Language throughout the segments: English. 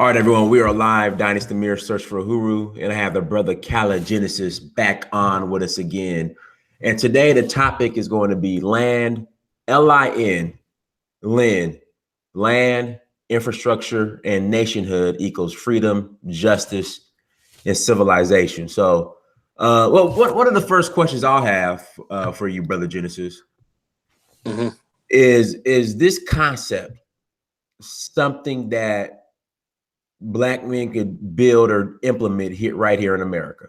All right, everyone, we are live, Dynasty Mirror Search for Huru, and I have the brother Kala Genesis back on with us again. And today the topic is going to be land, L-I-N, land, infrastructure, and nationhood equals freedom, justice, and civilization. So, what are the first questions I'll have for you, brother Genesis? Mm-hmm. Is this concept something that Black men could build or implement right here in America?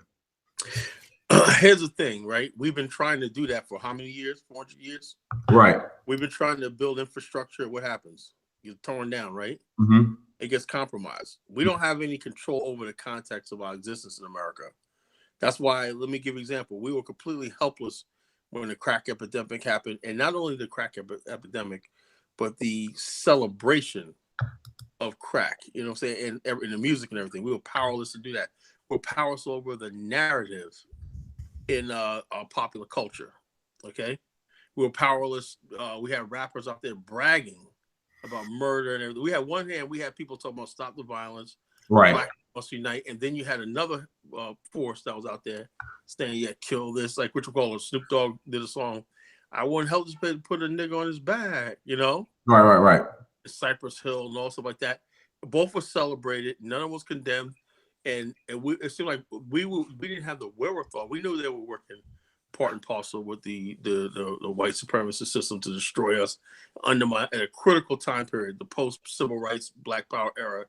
Here's the thing, right? We've been trying to do that for how many years? 400 years? Right. We've been trying to build infrastructure. What happens? You're torn down, right? Mm-hmm. It gets compromised. We don't have any control over the context of our existence in America. That's why, let me give you an example. We were completely helpless when the crack epidemic happened. And not only the crack epidemic, but the celebration of crack, you know what I'm saying, and in the music and everything. We were powerless to do that. We're powerless over the narrative in our popular culture. Okay, we were powerless. We had rappers out there bragging about murder and everything. We had one hand, we had people talking about stop the violence, right? Black must unite, and then you had another force that was out there saying, "Yeah, kill this." Like what you call it, Snoop Dogg did a song. I wouldn't help this man put a nigga on his back, you know. Right. Cypress Hill and all stuff like that. Both were celebrated. None of them was condemned, and it seemed like we didn't have the wherewithal. We knew they were working part and parcel with the white supremacist system to destroy us, undermine at a critical time period, the post civil rights Black Power era,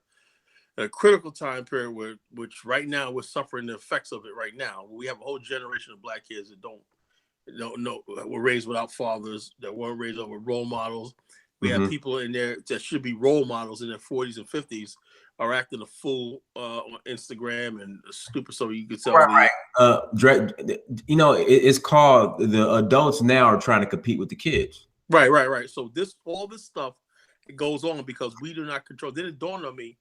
at a critical time period which right now we're suffering the effects of it. Right now, we have a whole generation of Black kids that don't know were raised without fathers, that weren't raised up with role models. We have people in there that should be role models in their 40s and 50s are acting a fool on Instagram and stupid. So you could tell it's called the adults now are trying to compete with the kids. Right. So all this stuff it goes on because we do not control. Then it dawned on me,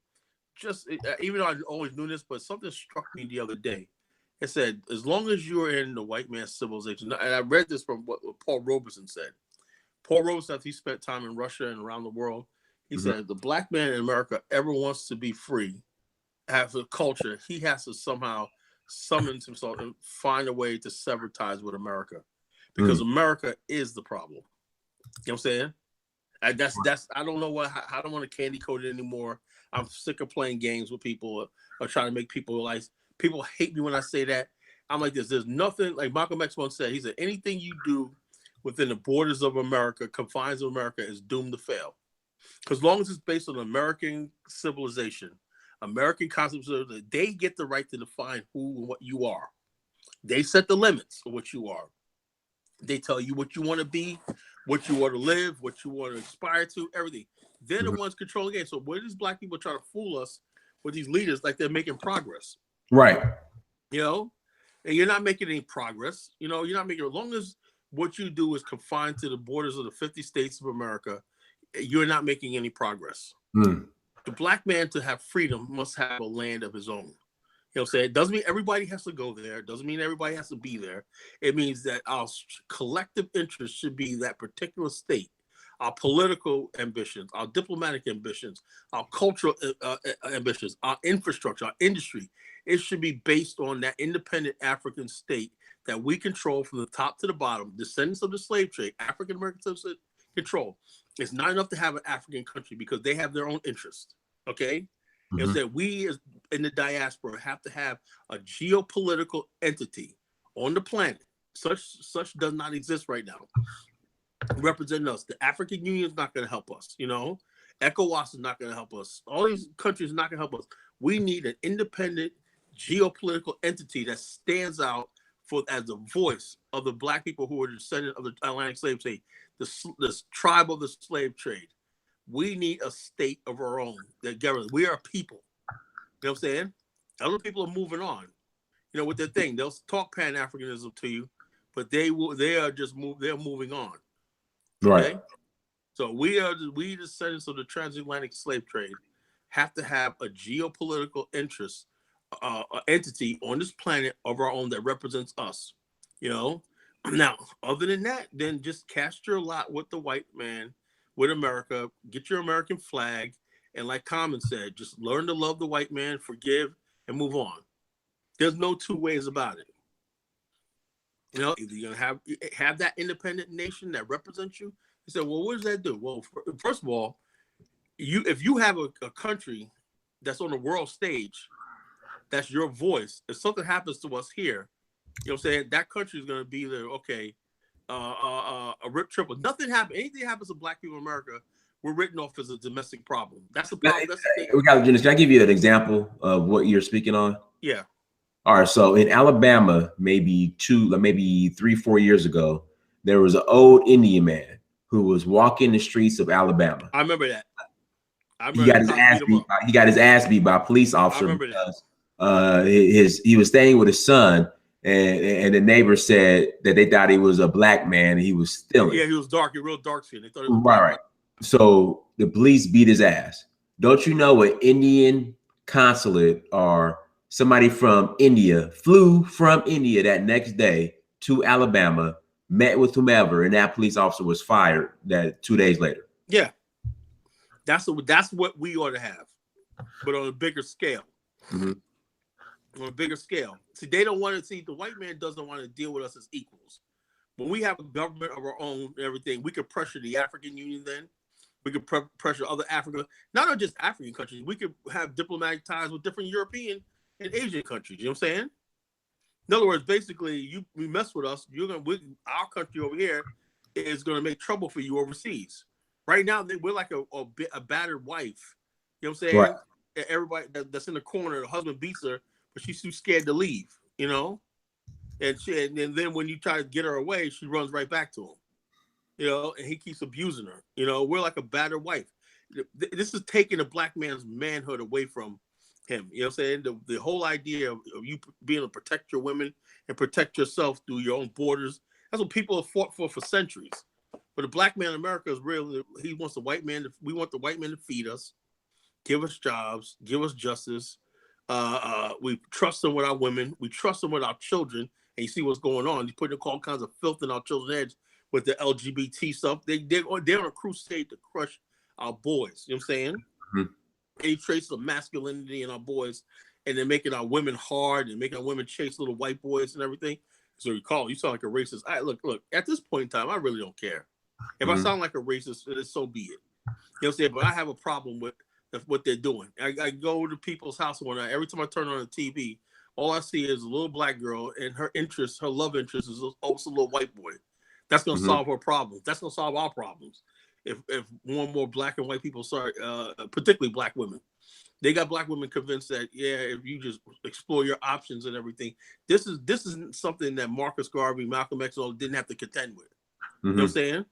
even though I always knew this, but something struck me the other day. It said, as long as you're in the white man's civilization, and I read this from what Paul Robeson said. Paul Robeson, he spent time in Russia and around the world. He said, the Black man in America ever wants to be free, have a culture, he has to somehow summon himself and find a way to sever ties with America. Because America is the problem. You know what I'm saying? And that's I don't know I don't want to candy coat it anymore. I'm sick of playing games with people or trying to make people realize. People hate me when I say that. I'm like this. There's nothing, like Malcolm X once said, he said, anything you do within the borders of America, confines of America, is doomed to fail. Because as long as it's based on American civilization, American concepts, they get the right to define who and what you are. They set the limits of what you are. They tell you what you want to be, what you want to live, what you want to aspire to, everything. They're the ones controlling it. So where these Black people try to fool us with these leaders like they're making progress. Right. You know, and you're not making any progress. You know, you're not making, as long as what you do is confined to the borders of the 50 states of America, you're not making any progress. The Black man, to have freedom, must have a land of his own. You know what I'm saying? It doesn't mean everybody has to go there. It doesn't mean everybody has to be there. It means that our collective interest should be that particular state. Our political ambitions, our diplomatic ambitions, our cultural ambitions, our infrastructure, our industry, it should be based on that independent African state that we control from the top to the bottom. Descendants of the slave trade, African Americans control. It's not enough to have an African country because they have their own interests. Okay, it's that we as in the diaspora have to have a geopolitical entity on the planet. Such does not exist right now. Representing us, the African Union is not going to help us. You know, ECOWAS is not going to help us. All these countries are not going to help us. We need an independent geopolitical entity that stands out for as the voice of the Black people who are descendant of the Atlantic slave trade, this tribe of the slave trade. We need a state of our own that governs. We are people. You know what I'm saying? Other people are moving on. You know, with their thing, they'll talk Pan-Africanism to you, but they're moving on. Okay? Right. So we descendants of the transatlantic slave trade have to have a geopolitical interest entity on this planet of our own that represents us. You know, now other than that, then just cast your lot with the white man, with America. Get your American flag And like Common said, just learn to love the white man, forgive, and move on. There's no two ways about it. You know, either you're gonna have that independent nation that represents you. You say, well, what does that do? Well, first of all, if you have a country that's on the world stage, that's your voice. If something happens to us here, you know what I'm saying, that country is gonna be there, okay, a rip triple. Nothing happens. Anything happens to black people in America, we're written off as a domestic problem. That's the problem. That's the thing. Can I give you an example of what you're speaking on? Yeah. All right. So in Alabama, maybe 3, 4 years ago, there was an old Indian man who was walking the streets of Alabama. I remember that. He got his ass beat by a police officer because he was staying with his son, and the neighbor said that they thought he was a black man and he was stealing. Yeah, he was real dark skin. They thought he was right. So the police beat his ass. Don't you know an Indian consulate or somebody from India flew from India that next day to Alabama, met with whomever, and that police officer was fired 2 days later? Yeah. That's what we ought to have, but on a bigger scale. On a bigger scale. See, they don't want to see, the white man doesn't want to deal with us as equals. When we have a government of our own and everything, we could pressure the African Union then. We could pressure other Africa, not just African countries. We could have diplomatic ties with different European and Asian countries. You know what I'm saying? In other words, basically, you mess with us, our country over here is going to make trouble for you overseas. Right now, we're like a battered wife. You know what I'm saying? Right. Everybody that's in the corner, the husband beats her, but she's too scared to leave, you know? And then when you try to get her away, she runs right back to him. You know, and he keeps abusing her. You know, we're like a battered wife. This is taking a black man's manhood away from him. You know what I'm saying? The whole idea of you being able to protect your women and protect yourself through your own borders. That's what people have fought for centuries. But the black man in America is really, we want the white man to feed us, give us jobs, give us justice. We trust them with our women. We trust them with our children. And you see what's going on. He's putting all kinds of filth in our children's heads with the LGBT stuff. They're on a crusade to crush our boys. You know what I'm saying? Any traces of masculinity in our boys, and they're making our women hard and making our women chase little white boys and everything. So you sound like a racist. Look, at this point in time, I really don't care. If I sound like a racist, so be it. You know what I'm saying? But I have a problem with what they're doing. I go to people's house every time I turn on the TV, all I see is a little black girl, and her love interest is also a little white boy. That's going to solve her problems. That's going to solve our problems. If more and more black and white people start, particularly black women, they got black women convinced that, yeah, if you just explore your options and everything, this isn't something that Marcus Garvey, Malcolm X, all didn't have to contend with. You know what I'm saying?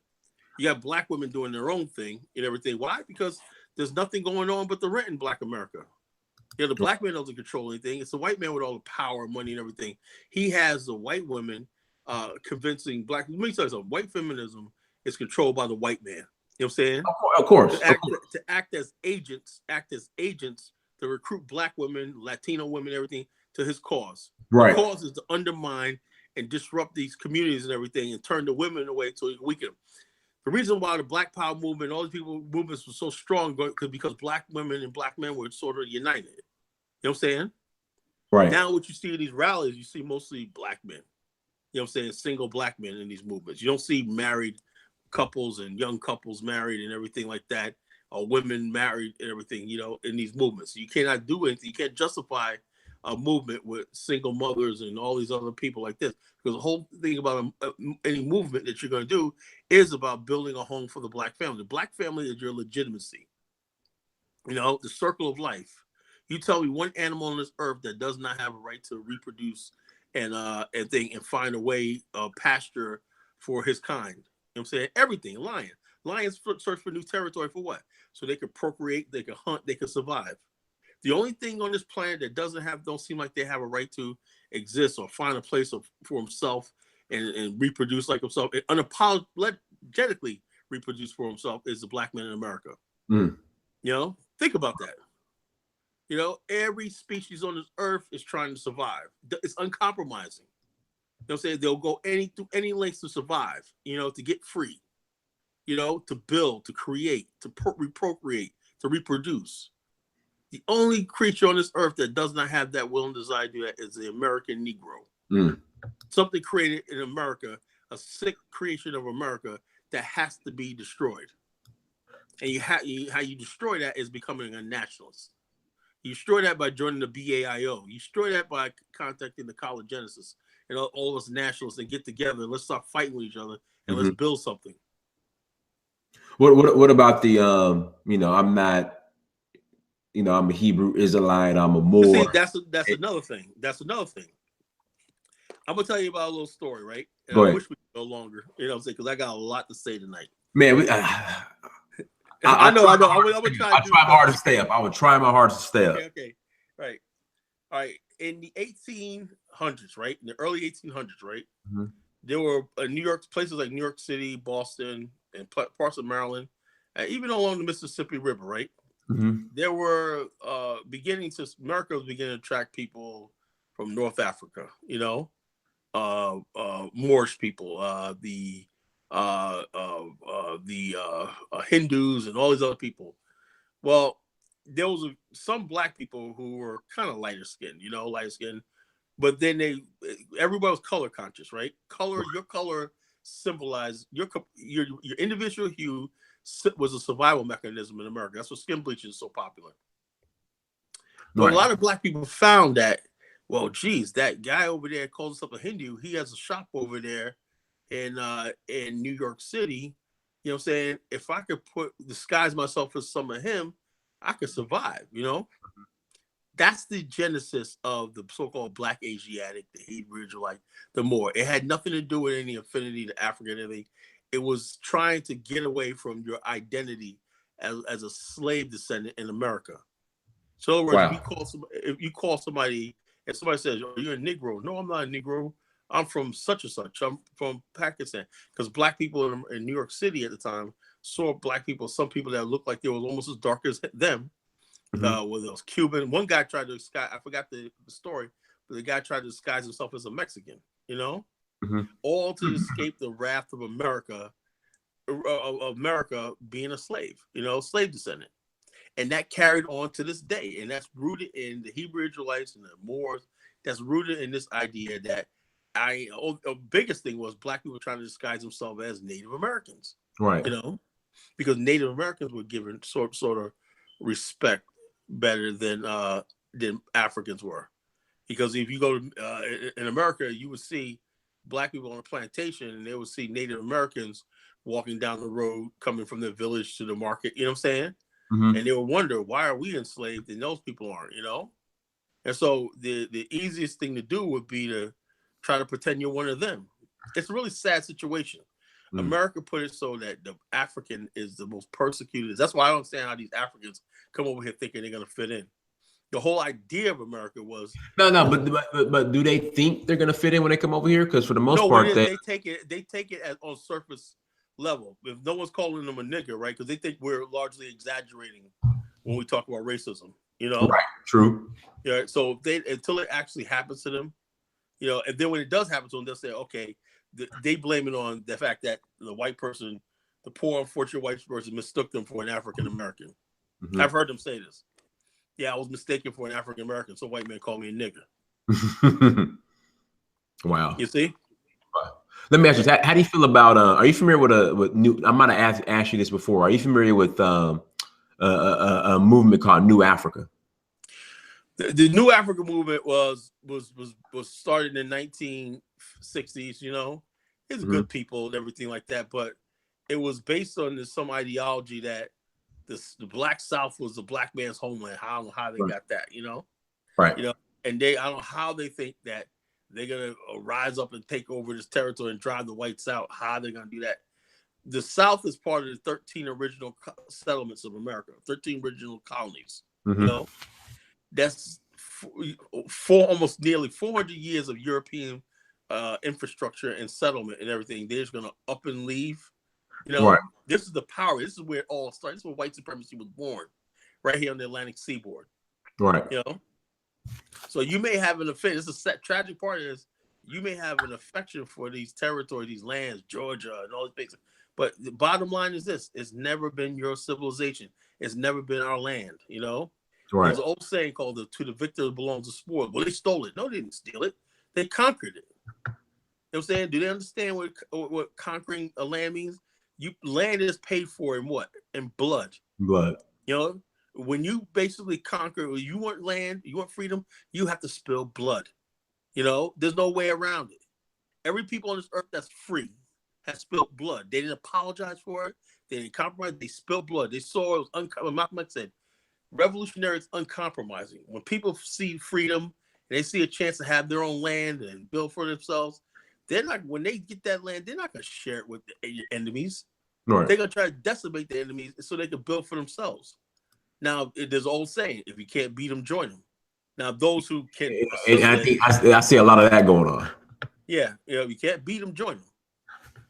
You got black women doing their own thing and everything. Why? Because there's nothing going on but the rent in black America. You know, the black man doesn't control anything. It's the white man with all the power, money, and everything. He has the white women convincing black. Let me tell you something. White feminism is controlled by the white man. You know what I'm saying? Of course. To act as agents to recruit black women, Latino women, everything to his cause. Right. The cause is to undermine and disrupt these communities and everything, and turn the women away so he can weaken them. The reason why the Black Power movement, all these movements were so strong, because black women and black men were sort of united. You know what I'm saying? Right. Now, what you see in these rallies, you see mostly black men. You know what I'm saying? Single black men in these movements. You don't see married couples and young couples married and everything like that, or women married and everything, you know, in these movements. You cannot do anything. You can't justify a movement with single mothers and all these other people like this, because the whole thing about any movement that you're going to do is about building a home for the black family. The black family is your legitimacy. You know, the circle of life. You tell me one animal on this earth that does not have a right to reproduce and find a way pasture for his kind. You know what I'm saying? Everything. Lions search for new territory for what? So they could procreate, they could hunt, they could survive. The only thing on this planet that don't seem like they have a right to exist or find a place for himself and reproduce like himself, and unapologetically reproduce for himself, is the black man in America. You know, think about that. You know, every species on this earth is trying to survive. It's uncompromising. You know what I'm saying? They'll go through any lengths to survive, you know, to get free, you know, to build, to create, to procreate, to reproduce. The only creature on this earth that does not have that will and desire to do that is the American Negro. Something created in America, a sick creation of America that has to be destroyed. And how you destroy that is becoming a nationalist. You destroy that by joining the BAIO. You destroy that by contacting the College Genesis and all us nationalists and get together and let's start fighting with each other and let's build something. What about the I'm not, I'm a Hebrew Israelite, I'm a Moor. See, that's another thing. That's another thing. I'm gonna tell you about a little story, right? And I wish we could go longer, you know what I'm saying, because I got a lot to say tonight. Man, I know. I'm gonna try. I try my hardest to stay up. I would try my hardest to stay up. Okay. Right. All right. In the 1800s, right? In the early 1800s, right? There were New York places like New York City, Boston, and parts of Maryland, even along the Mississippi River, right? There were America was beginning to attract people from North Africa, Moorish people, the Hindus, and all these other people. Well, there was some black people who were kind of lighter skinned, but then everybody was color conscious, right? Your color symbolized your individual hue was a survival mechanism in America. That's why skin bleaching is so popular. But a lot of black people found that, well, geez, that guy over there calls himself a Hindu. He has a shop over there in New York City. You know what I'm saying? If I could disguise myself as some of him, I could survive, That's the genesis of the so-called Black Asiatic, the Hebrew Israelite, the Moor. It had nothing to do with any affinity to Africa or anything. It was trying to get away from your identity as a slave descendant in America. So in other words, if you call somebody, and somebody says, "Oh, you're a Negro," no, I'm not a Negro. I'm from such and such. I'm from Pakistan. Because black people in New York City at the time saw black people, some people that looked like they were almost as dark as them. Whether it was Cuban. One guy tried to disguise, I forgot the story, but the guy tried to disguise himself as a Mexican, all to escape the wrath of America being a slave, slave descendant. And that carried on to this day. And that's rooted in the Hebrew Israelites and the Moors. That's rooted in this idea that the biggest thing was black people trying to disguise themselves as Native Americans, right? Because Native Americans were given sort of respect better than Africans were. Because if you go to in America, you would see black people on a plantation, and they would see Native Americans walking down the road, coming from the village to the market. You know what I'm saying? And they would wonder, why are we enslaved and those people aren't? And so the easiest thing to do would be to try to pretend you're one of them. It's a really sad situation. America put it so that the African is the most persecuted. That's why I don't understand how these Africans come over here thinking they're going to fit in. The whole idea of America was but do they think they're going to fit in when they come over here? Because for the most part, they take it as on surface level. If no one's calling them a nigger, right? Because they think we're largely exaggerating when we talk about racism. Right? True. Yeah. So until it actually happens to them, and then when it does happen to them, they'll say, okay, they blame it on the fact that the white person, the poor unfortunate white person, mistook them for an African American. I've heard them say this. Yeah, I was mistaken for an African American, so white man called me a nigger. Wow. You see? Wow. Let me ask you, how do you feel about? Are you familiar with new? I might have asked you this before. Are you familiar with a movement called New Africa? The New Africa movement was started in the 1960s. It's good people and everything like that, but it was based on some ideology that the Black South was the black man's homeland. I don't know how they got that, Right. And I don't know how they think that they're gonna rise up and take over this territory and drive the whites out. How they're gonna do that? The South is part of the 13 original settlements of America, 13 original colonies. That's for almost nearly 400 years of European infrastructure and settlement and everything. They're just gonna up and leave. Right. This is the power. This is where it all started. This is where white supremacy was born, right here on the Atlantic seaboard. Right. So you may have an affection. This is the tragic part is you may have an affection for these territories, these lands, Georgia, and all these places, But the bottom line is this: it's never been your civilization. It's never been our land. You know, Right. there's an old saying called "To the victor belongs the spoil." Well, they stole it. No, they didn't steal it. They conquered it. You know what I'm saying? Do they understand what conquering a land means? Land is paid for in what? In blood. Blood. You know, when you basically conquer, you want land, you want freedom, you have to spill blood. You know, there's no way around it. Every people on this earth that's free has spilled blood. They didn't apologize for it. They didn't compromise. They spilled blood. They saw it was uncompromising. Malcolm X said, revolutionary is uncompromising. When people see freedom and they see a chance to have their own land and build for themselves, they're not, when they get that land, they're not going to share it with your enemies. Right. They're going to try to decimate the enemies so they can build for themselves. Now, there's an old saying, if you can't beat them, join them. Now, those who can, and I think I see a lot of that going on. Yeah, you know, if you can't beat them, join them.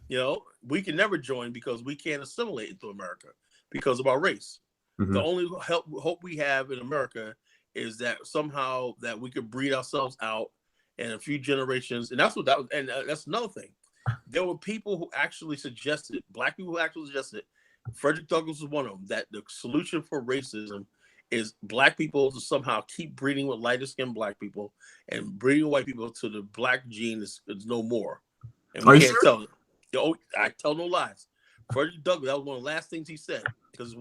You know, we can never join because we can't assimilate into America because of our race. Mm-hmm. The only hope we have in America is that somehow that we could breed ourselves out in a few generations, and that's what that was. And that's another thing. There were people who actually suggested, black people who actually suggested, Frederick Douglass was one of them, that the solution for racism is black people to somehow keep breeding with lighter skinned black people and breeding white people to the black gene is no more. And we can't tell it. Yo, I tell no lies. Frederick Douglass, that was one of the last things he said, because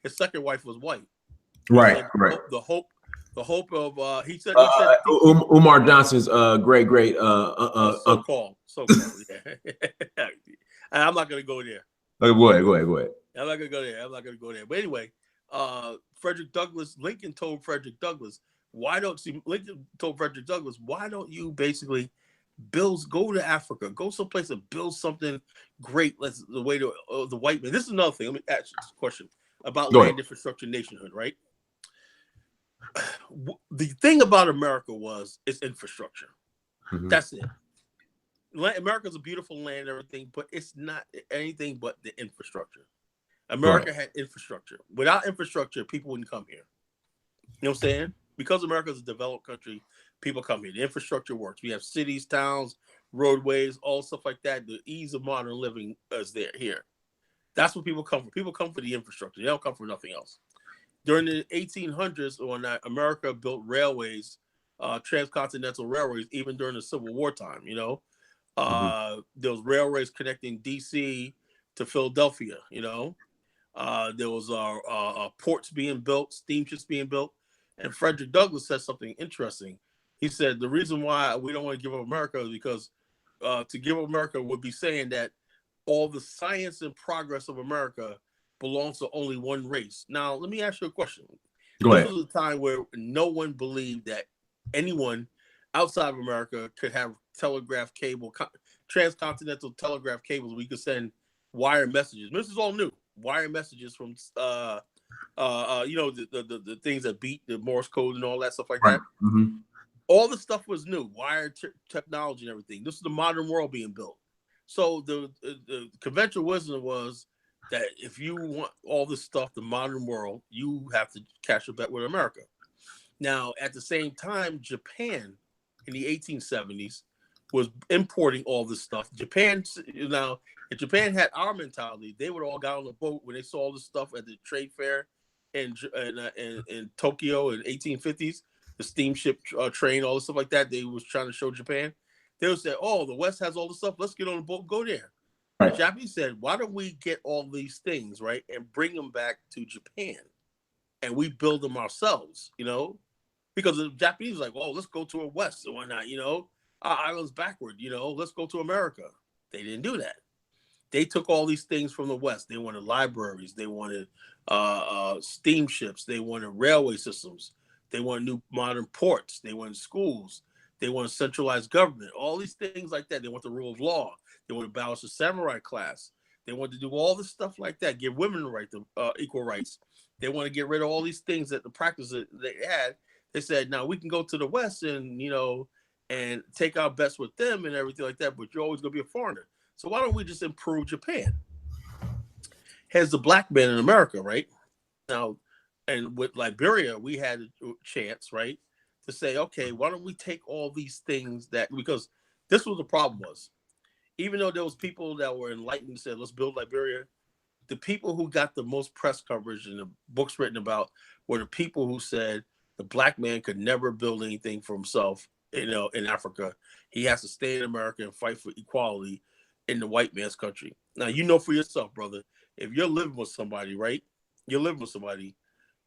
his second wife was white. Right, said, right. The hope of he said Umar Johnson's great so-called. Yeah. I'm not gonna go there. Go ahead. I'm not gonna go there. But anyway, Lincoln told Frederick Douglass, why don't you basically go to Africa, go someplace and build something great. The way to the white man. This is another thing. Let me ask you this question about land infrastructure nationhood, right? The thing about America was its infrastructure. Mm-hmm. That's it. America's a beautiful land and everything, but it's not anything but the infrastructure. America had infrastructure. Without infrastructure, people wouldn't come here. You know what I'm saying? Because America is a developed country, people come here. The infrastructure works. We have cities, towns, roadways, all stuff like that. The ease of modern living is there here. That's what people come for. People come for the infrastructure. They don't come for nothing else. During the 1800s, when America built railways, transcontinental railways, even during the Civil War time, you know, there was railways connecting D.C. to Philadelphia, you know. There was ports being built, steamships being built. And Frederick Douglass said something interesting. He said, the reason why we don't want to give up America is because to give up America would be saying that all the science and progress of America belongs to only one race. Now, let me ask you a question. This was a time where no one believed that anyone outside of America could have telegraph cable, transcontinental telegraph cables. We could send wire messages. This is all new. Wire messages from, you know, the things that beat the Morse code and all that stuff like that. Mm-hmm. All the stuff was new, wire technology and everything. This is the modern world being built. So the conventional wisdom was that if you want all this stuff, the modern world, you have to catch a bet with America. Now, at the same time, Japan in the 1870s was importing all this stuff. Now, if Japan had our mentality, they would all got on the boat when they saw all this stuff at the trade fair in Tokyo in 1850s, the steamship train, all this stuff like that. They was trying to show Japan. They would say, "Oh, the West has all this stuff. Let's get on the boat and go there." Right. The Japanese said, "Why don't we get all these things, right, and bring them back to Japan, and we build them ourselves?" You know, because the Japanese were like, "Oh, let's go to a West and whatnot." You know, our island's backward. You know, let's go to America. They didn't do that. They took all these things from the West. They wanted libraries. They wanted steamships. They wanted railway systems. They wanted new modern ports. They wanted schools. They wanted centralized government. All these things like that. They want the rule of law. They want to abolish the samurai class. They want to do all this stuff like that. Give women the right to equal rights. They want to get rid of all these things that the practice that they had. They said, now we can go to the West and, you know, and take our bets with them and everything like that, but you're always going to be a foreigner. So why don't we just improve Japan? Has the black man in America, right? Now, and with Liberia, we had a chance, right, to say, okay, why don't we take all these things that, because this was the problem was, even though there was people that were enlightened and said, let's build Liberia, the people who got the most press coverage and the books written about were the people who said the black man could never build anything for himself, in Africa. He has to stay in America and fight for equality in the white man's country. Now, for yourself, brother, if you're living with somebody, right? You're living with somebody,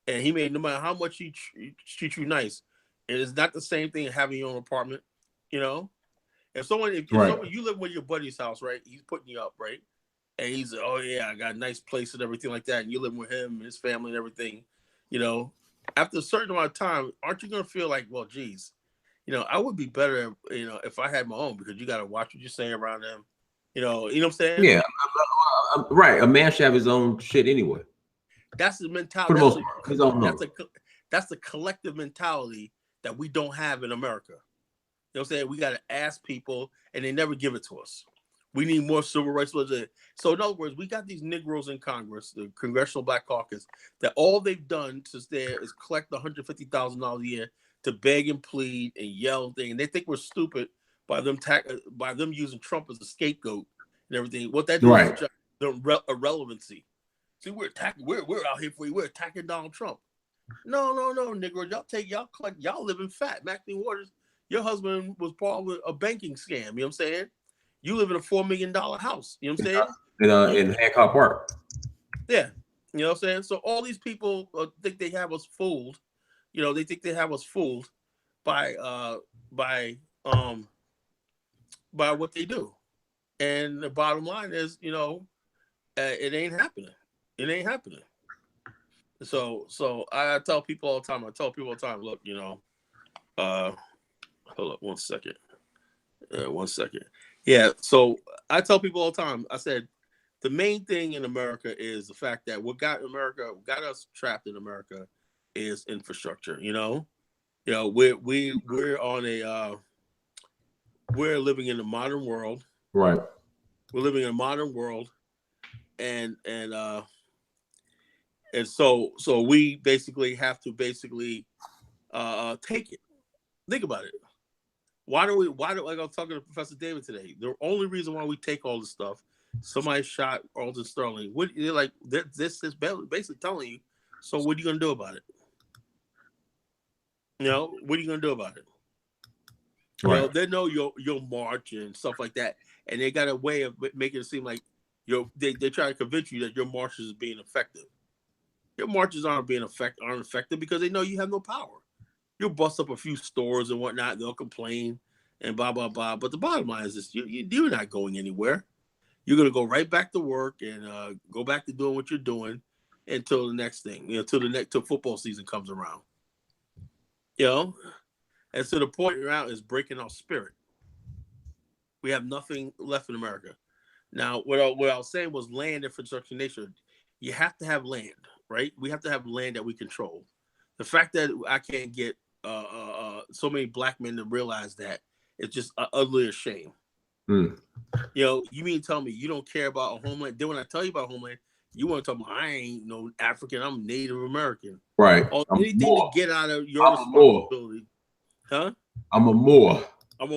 and he may, no matter how much he treat you nice, it is not the same thing as having your own apartment, you know? If someone, you live with your buddy's house, right? He's putting you up, right? And he's like, oh yeah, I got a nice place and everything like that. And you live with him and his family and everything, after a certain amount of time, aren't you going to feel like, well, geez, I would be better, if I had my own, because you got to watch what you're saying around them. You know what I'm saying? Yeah, right. A man should have his own shit anyway. That's the mentality. For the most part, that's the collective mentality that we don't have in America. You know what I'm saying? We got to ask people, and they never give it to us. We need more civil rights legislation. So in other words, we got these Negroes in Congress, the Congressional Black Caucus, that all they've done since there is collect $150,000 a year to beg and plead and yell things. And they think we're stupid by them using Trump as a scapegoat and everything. What that does is the irrelevancy. See, we're out here for you. We're attacking Donald Trump. No, Negroes, y'all living fat. Maxine Waters, your husband was part of a banking scam. You know what I'm saying? You live in a $4 million house. You know what I'm saying? In Hancock Park. Yeah. You know what I'm saying? So all these people think they have us fooled. They think they have us fooled by what they do. And the bottom line is, it ain't happening. It ain't happening. So I tell people all the time, look, hold up 1 second. 1 second. Yeah, so I tell people all the time, I said, the main thing in America is the fact that what got us trapped in America is infrastructure. We're on we're living in a modern world. Right. We're living in a modern world, and so we basically have to take it. Think about it. Why do like I was talking to Professor David today, the only reason why we take all this stuff, somebody shot Alton Sterling. This is basically telling you, so what are you going to do about it? What are you going to do about it? Right. They know your march and stuff like that, and they got a way of making it seem like they try to convince you that your marches is being effective. Your marches aren't effective because they know you have no power. You'll bust up a few stores and whatnot. They'll complain and blah, blah, blah. But the bottom line is this. You're not going anywhere. You're going to go right back to work and go back to doing what you're doing until the next thing, till football season comes around. And so the point around is breaking our spirit. We have nothing left in America. Now, what I was saying was land infrastructure nation. You have to have land, right? We have to have land that we control. The fact that I can't get so many black men to realize that it's just utterly a shame. You mean tell me you don't care about a homeland? Then when I tell you about homeland, you want to talk about I ain't no African, I'm Native American. Right. Anything to get out of your responsibility. Huh? I'm a Moor. All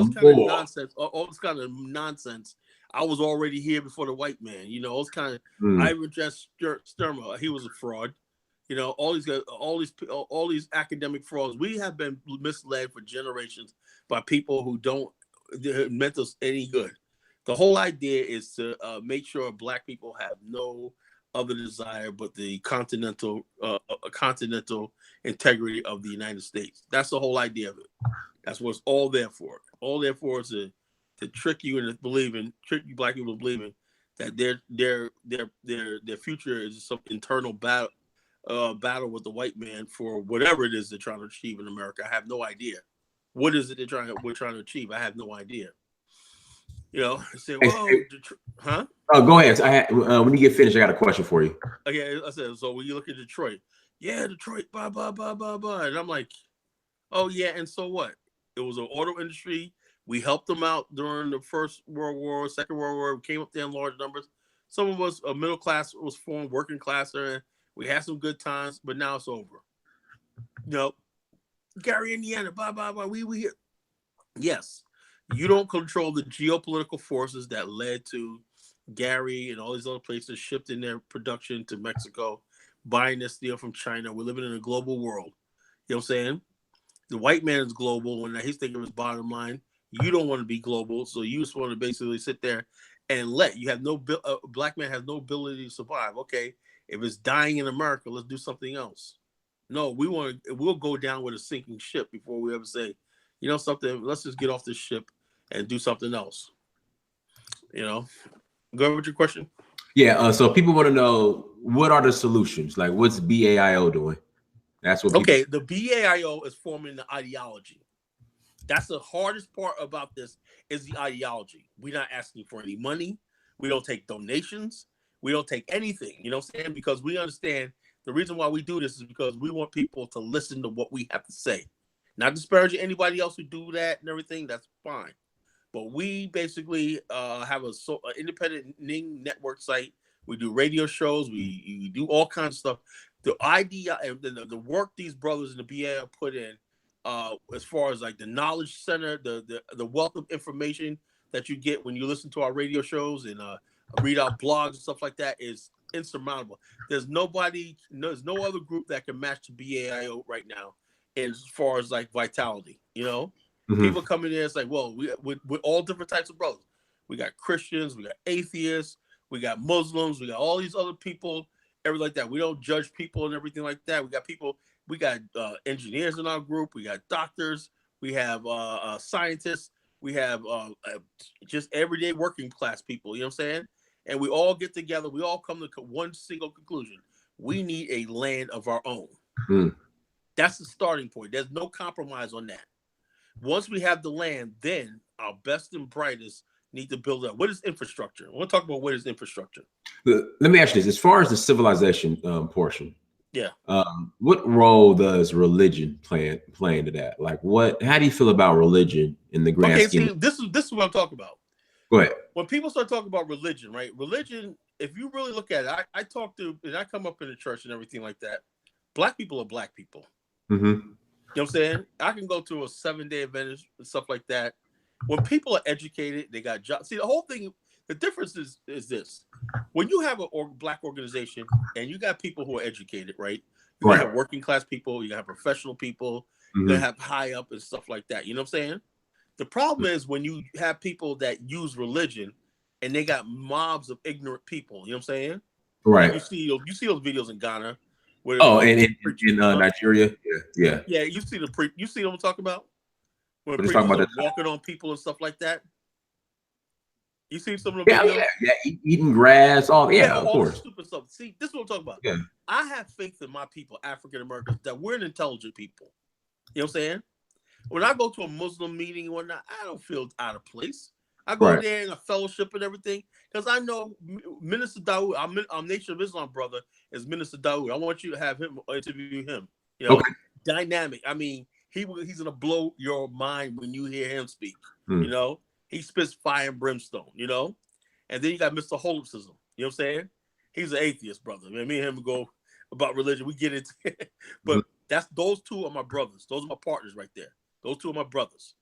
this kind of nonsense. All this kind of nonsense. I was already here before the white man. All this kind of Ivan Sturmer. He was a fraud. All these academic frauds. We have been misled for generations by people who don't meant us any good. The whole idea is to make sure black people have no other desire but the continental integrity of the United States. That's the whole idea of it. That's what it's all there for. All there for is to trick you into believing, trick you black people into believing that their future is some internal battle with the white man for whatever it is they're trying to achieve in America. I have no idea. What is it we're trying to achieve? I have no idea. Say, huh? Oh, go ahead. When you get finished, I got a question for you. Okay, I said, so when you look at Detroit, Detroit, blah, blah, blah, blah, blah. And I'm like, oh, yeah, and so what? It was an auto industry. We helped them out during the First World War, Second World War. We came up there in large numbers. Some of us, a middle class was formed, working class, and we had some good times, but now it's over. Gary, Indiana, blah, blah, blah. We here. Yes. You don't control the geopolitical forces that led to Gary and all these other places shifting their production to Mexico, buying their steel from China. We're living in a global world. You know what I'm saying? The white man is global when he's thinking of his bottom line. You don't want to be global, so you just want to basically sit there and you have no black man has no ability to survive. Okay, if it's dying in America, let's do something else. No, we'll go down with a sinking ship before we ever say, you know something, let's just get off this ship and do something else. You know, go ahead with your question. Yeah. So people want to know, what are the solutions? Like, what's BAIO doing? That's what people. Okay, the BAIO is forming the ideology. That's the hardest part about this is the ideology. We're not asking for any money. We don't take donations. We don't take anything. You know what I'm saying? Because we understand the reason why we do this is because we want people to listen to what we have to say. Not disparaging anybody else who do that and everything. That's fine. But we basically have an independent network site. We do radio shows. We do all kinds of stuff. The idea and the work these brothers in the BA put in, as far as like the knowledge center, the wealth of information that you get when you listen to our radio shows and read our blogs and stuff like that is insurmountable. There's no other group that can match the BAIO right now as far as like vitality. You know, people come in there, it's like, well, we're all different types of brothers. We got Christians, we got atheists, we got Muslims, we got all these other people, everything like that. We don't judge people and everything like that. We got engineers in our group. We got doctors. We have scientists. We have just everyday working class people. You know what I'm saying? And we all get together. We all come to one single conclusion. We need a land of our own. That's the starting point. There's no compromise on that. Once we have the land, then our best and brightest need to build up. What is infrastructure? I want to talk about what is infrastructure. Let me ask you this: as far as the civilization portion, yeah, what role does religion play into that? Like, how do you feel about religion in the grand scheme? See, this is what I'm talking about. Go ahead. When people start talking about religion, right? Religion, if you really look at it, I talk to, and I come up in the church and everything like that. Black people are black people. You know what I'm saying? I can go to a 7-day event and stuff like that. When people are educated, they got jobs. See, the whole thing, the difference is this. When you have a black organization and you got people who are educated, right? You have working class people, you have professional people, you have high up and stuff like that. You know what I'm saying? The problem is when you have people that use religion and they got mobs of ignorant people. You know what I'm saying? Right. Like you see those videos in Ghana. Where in Nigeria, yeah. You see you see what I'm talking about? When preachers are walking on people and stuff like that. You see some of the videos? Yeah, eating grass, all of course. Stupid stuff. See, this is what I'm talking about. Yeah. I have faith in my people, African Americans, that we're an intelligent people. You know what I'm saying? When I go to a Muslim meeting and whatnot, I don't feel out of place. I go there in a fellowship and everything because I know Minister Dawood, our Nation of Islam brother, is Minister Dawood. I want you to have him interview him. You know, dynamic. I mean, he's gonna blow your mind when you hear him speak. You know, he spits fire and brimstone. You know, and then you got Mr. Holism. You know what I'm saying? He's an atheist brother. Man, me and him go about religion. We get into it, but those two are my brothers. Those are my partners right there. Those two are my brothers.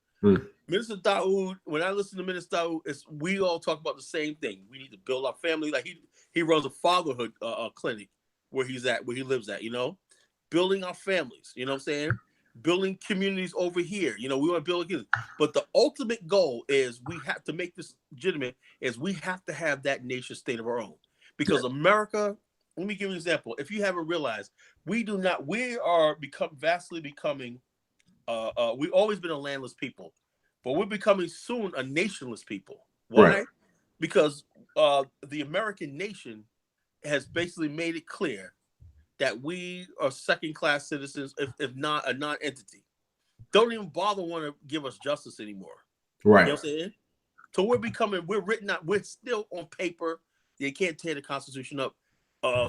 Minister Dawood, when I listen to Minister Dawood, we all talk about the same thing. We need to build our family. Like he runs a fatherhood clinic where he lives at, you know, building our families, you know what I'm saying? Building communities over here. You know, we want to build a but the ultimate goal is we have to make this legitimate is we have to have that nation state of our own. Because America, let me give you an example. If you haven't realized, we are vastly becoming we've always been a landless people, but we're becoming soon a nationless people. Why? Right. Because the American nation has basically made it clear that we are second-class citizens, if not a non-entity. Don't even bother want to give us justice anymore. Right. You know what I'm saying? So we're written out, we're still on paper. They can't tear the Constitution up,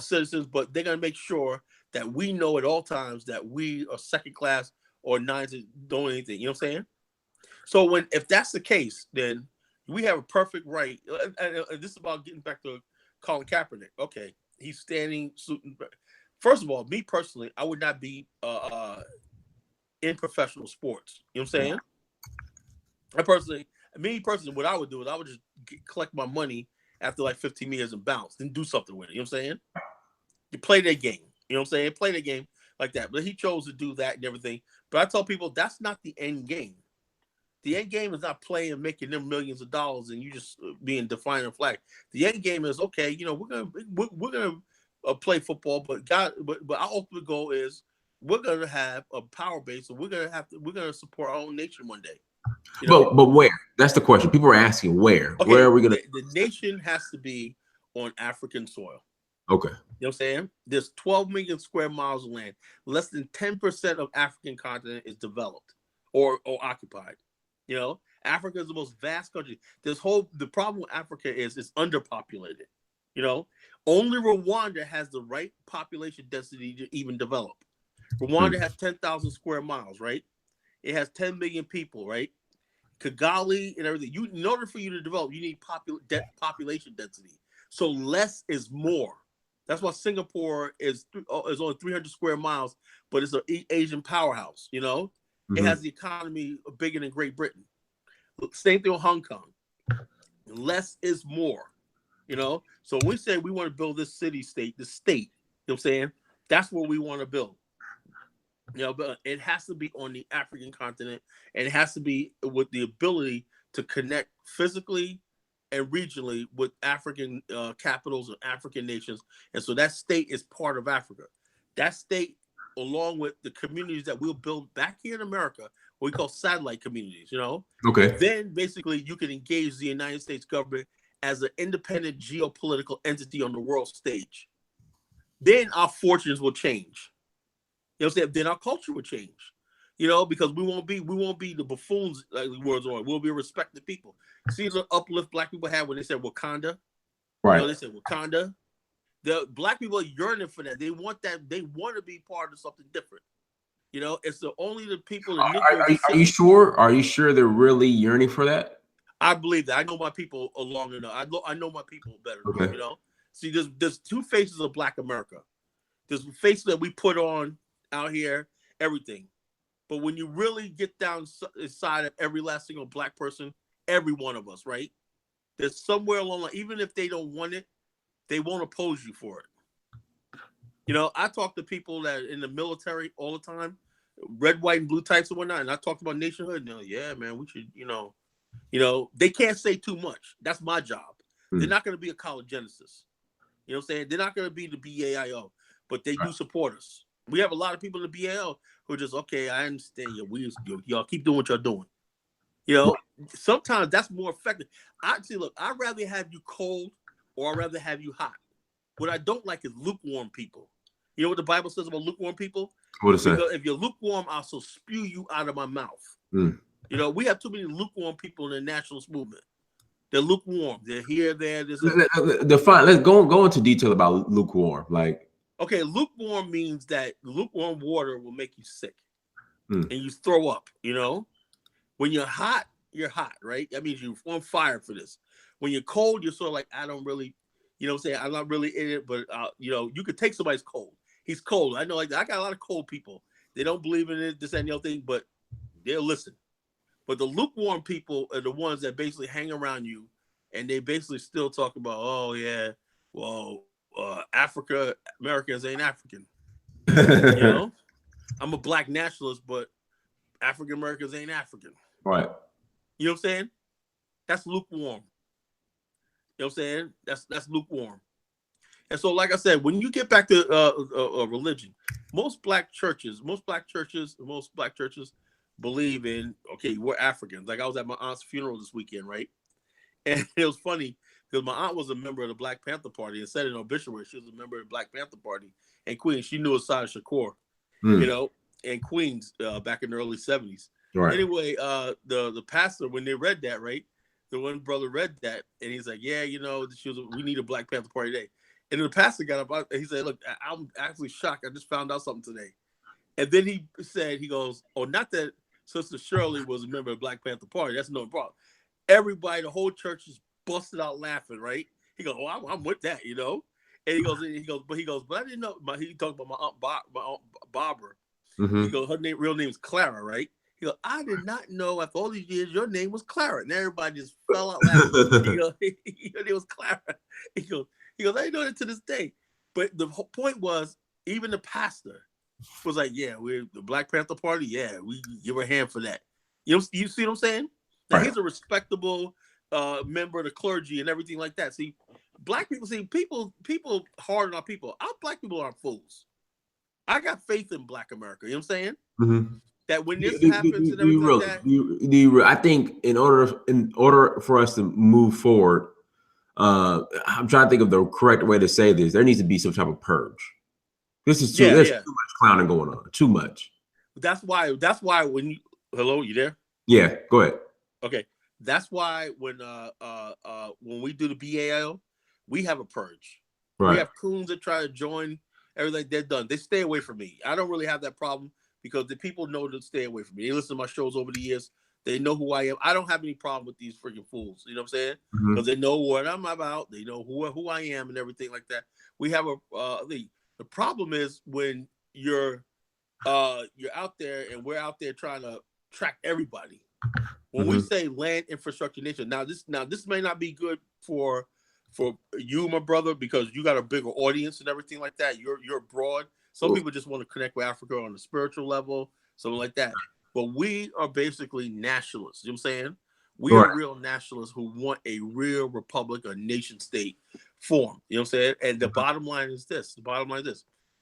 citizens, but they're going to make sure that we know at all times that we are second-class or nines doing anything, you know what I'm saying? So if that's the case, then we have a perfect right. And this is about getting back to Colin Kaepernick. Okay, he's standing. First of all, me personally, I would not be in professional sports. You know what I'm saying? I personally, Me personally, what I would do is I would just collect my money after like 15 years and bounce, then do something with it. You know what I'm saying? You play that game. You know what I'm saying? Play the game like that. But he chose to do that and everything. But I tell people that's not the end game. The end game is not playing and making them millions of dollars and you just being defiant flag. The end game is okay. You know, we're gonna play football, but but our ultimate goal is we're gonna have a power base, and we're gonna support our own nation one day. You know, but where? That's the question. People are asking where. okay, Where are we gonna? the nation has to be on African soil. Okay. You know what I'm saying? There's 12 million square miles of land. Less than 10% of African continent is developed or occupied. You know, Africa is the most vast country. The problem with Africa is it's underpopulated. You know, only Rwanda has the right population density to even develop. Rwanda has 10,000 square miles, right? It has 10 million people, right? Kigali and everything. In order for you to develop, you need population density. So less is more. That's why Singapore is only 300 square miles, but it's an Asian powerhouse. You know, it has the economy bigger than Great Britain. Same thing with Hong Kong. Less is more. You know, so when we say we want to build this city-state, you know what I'm saying? That's what we want to build. You know, but it has to be on the African continent, and it has to be with the ability to connect physically and regionally with African capitals and African nations. And so that state is part of Africa. That state, along with the communities that we'll build back here in America, what we call satellite communities, you know? Okay. Then basically you can engage the United States government as an independent geopolitical entity on the world stage. Then our fortunes will change. You know what I'm saying? Then our culture will change. You know, because we won't be the buffoons like the world's on. We'll be respected people. See the uplift black people had when they said Wakanda? Right. You know, they said Wakanda. The black people are yearning for that. They want that. They want to be part of something different. You know, it's only the people. Are you sure? Are you sure they're really yearning for that? I believe that. I know my people long enough. I know my people better. Okay. You know, see, there's two faces of Black America. There's the face that we put on out here, everything. But when you really get down inside of every last single black person, every one of us, right? There's somewhere along the line, even if they don't want it, they won't oppose you for it. You know, I talk to people that are in the military all the time, red, white, and blue types and whatnot, and I talked about nationhood, and they're like, yeah, man, we should, you know, they can't say too much. That's my job. They're not going to be a college genesis. You know what I'm saying? They're not going to be the BAIO, but they do support us. We have a lot of people in the BAL who are just, okay, I understand you. Y'all keep doing what y'all doing. You know, sometimes that's more effective. I'd rather have you cold or I'd rather have you hot. What I don't like is lukewarm people. You know what the Bible says about lukewarm people? What is that? If you're lukewarm, I'll so spew you out of my mouth. You know, we have too many lukewarm people in the nationalist movement. They're lukewarm. They're here, there. Define. Let's go into detail about lukewarm. Like, okay, lukewarm means that lukewarm water will make you sick and you throw up. You know, when you're hot, right? That means you're on fire for this. When you're cold, you're sort of like, I don't really, you know what I'm saying? I'm not really in it, but, you know, you could take somebody's cold. He's cold. I know, like, I got a lot of cold people. They don't believe in it, this and the other thing, but they'll listen. But the lukewarm people are the ones that basically hang around you and they basically still talk about, oh, yeah, well, Americans ain't African. You know, I'm a black nationalist, but African Americans ain't African. Right. You know what I'm saying? That's lukewarm. You know what I'm saying? That's lukewarm. And so, like I said, when you get back to religion, most black churches believe in, okay, we're Africans. Like I was at my aunt's funeral this weekend, right? And it was funny because my aunt was a member of the Black Panther Party and said in obituary she was a member of the Black Panther Party in Queens. She knew Asada Shakur, you know, in Queens back in the early 70s. Right. Anyway, the pastor, when they read that, right, the one brother read that and he's like, yeah, you know, we need a Black Panther Party day. And the pastor got up and he said, look, I'm actually shocked. I just found out something today. And then he said, he goes, oh, not that Sister Shirley was a member of the Black Panther Party. That's no problem. Everybody, the whole church is busted out laughing, right? He goes, oh, I'm with that, you know? And he goes, but I didn't know. He talked about my aunt Barbara. He goes, her real name is Clara, right? He goes, I did not know after all these years your name was Clara. And everybody just fell out laughing. He goes, your name was Clara. He goes, I didn't know that to this day. But the whole point was, even the pastor was like, yeah, we're the Black Panther Party. Yeah, we give a hand for that. You see what I'm saying? Now, he's a respectable member of the clergy and everything like that. See, black people, people hard on our people. Our black people aren't fools. I got faith in Black America. You know what I'm saying? Mm-hmm. That when this happens and everything like that. I think in order for us to move forward, I'm trying to think of the correct way to say this. There needs to be some type of purge. There's too much clowning going on. Too much. That's why when you hello, you there? Yeah, go ahead. Okay. That's why when we do the BAL, we have a purge. Right. We have coons that try to join everything. They're done. They stay away from me. I don't really have that problem because the people know to stay away from me. They listen to my shows over the years. They know who I am. I don't have any problem with these freaking fools. You know what I'm saying? Because they know what I'm about. They know who I am and everything like that. We have the problem is when you're out there and we're out there trying to track everybody. When we say land infrastructure nation, now this may not be good for you, my brother, because you got a bigger audience and everything like that. You're broad. Some people just want to connect with Africa on a spiritual level, something like that. But we are basically nationalists. You know what I'm saying? We are real nationalists who want a real republic, a nation state form. You know what I'm saying? And the bottom line is this.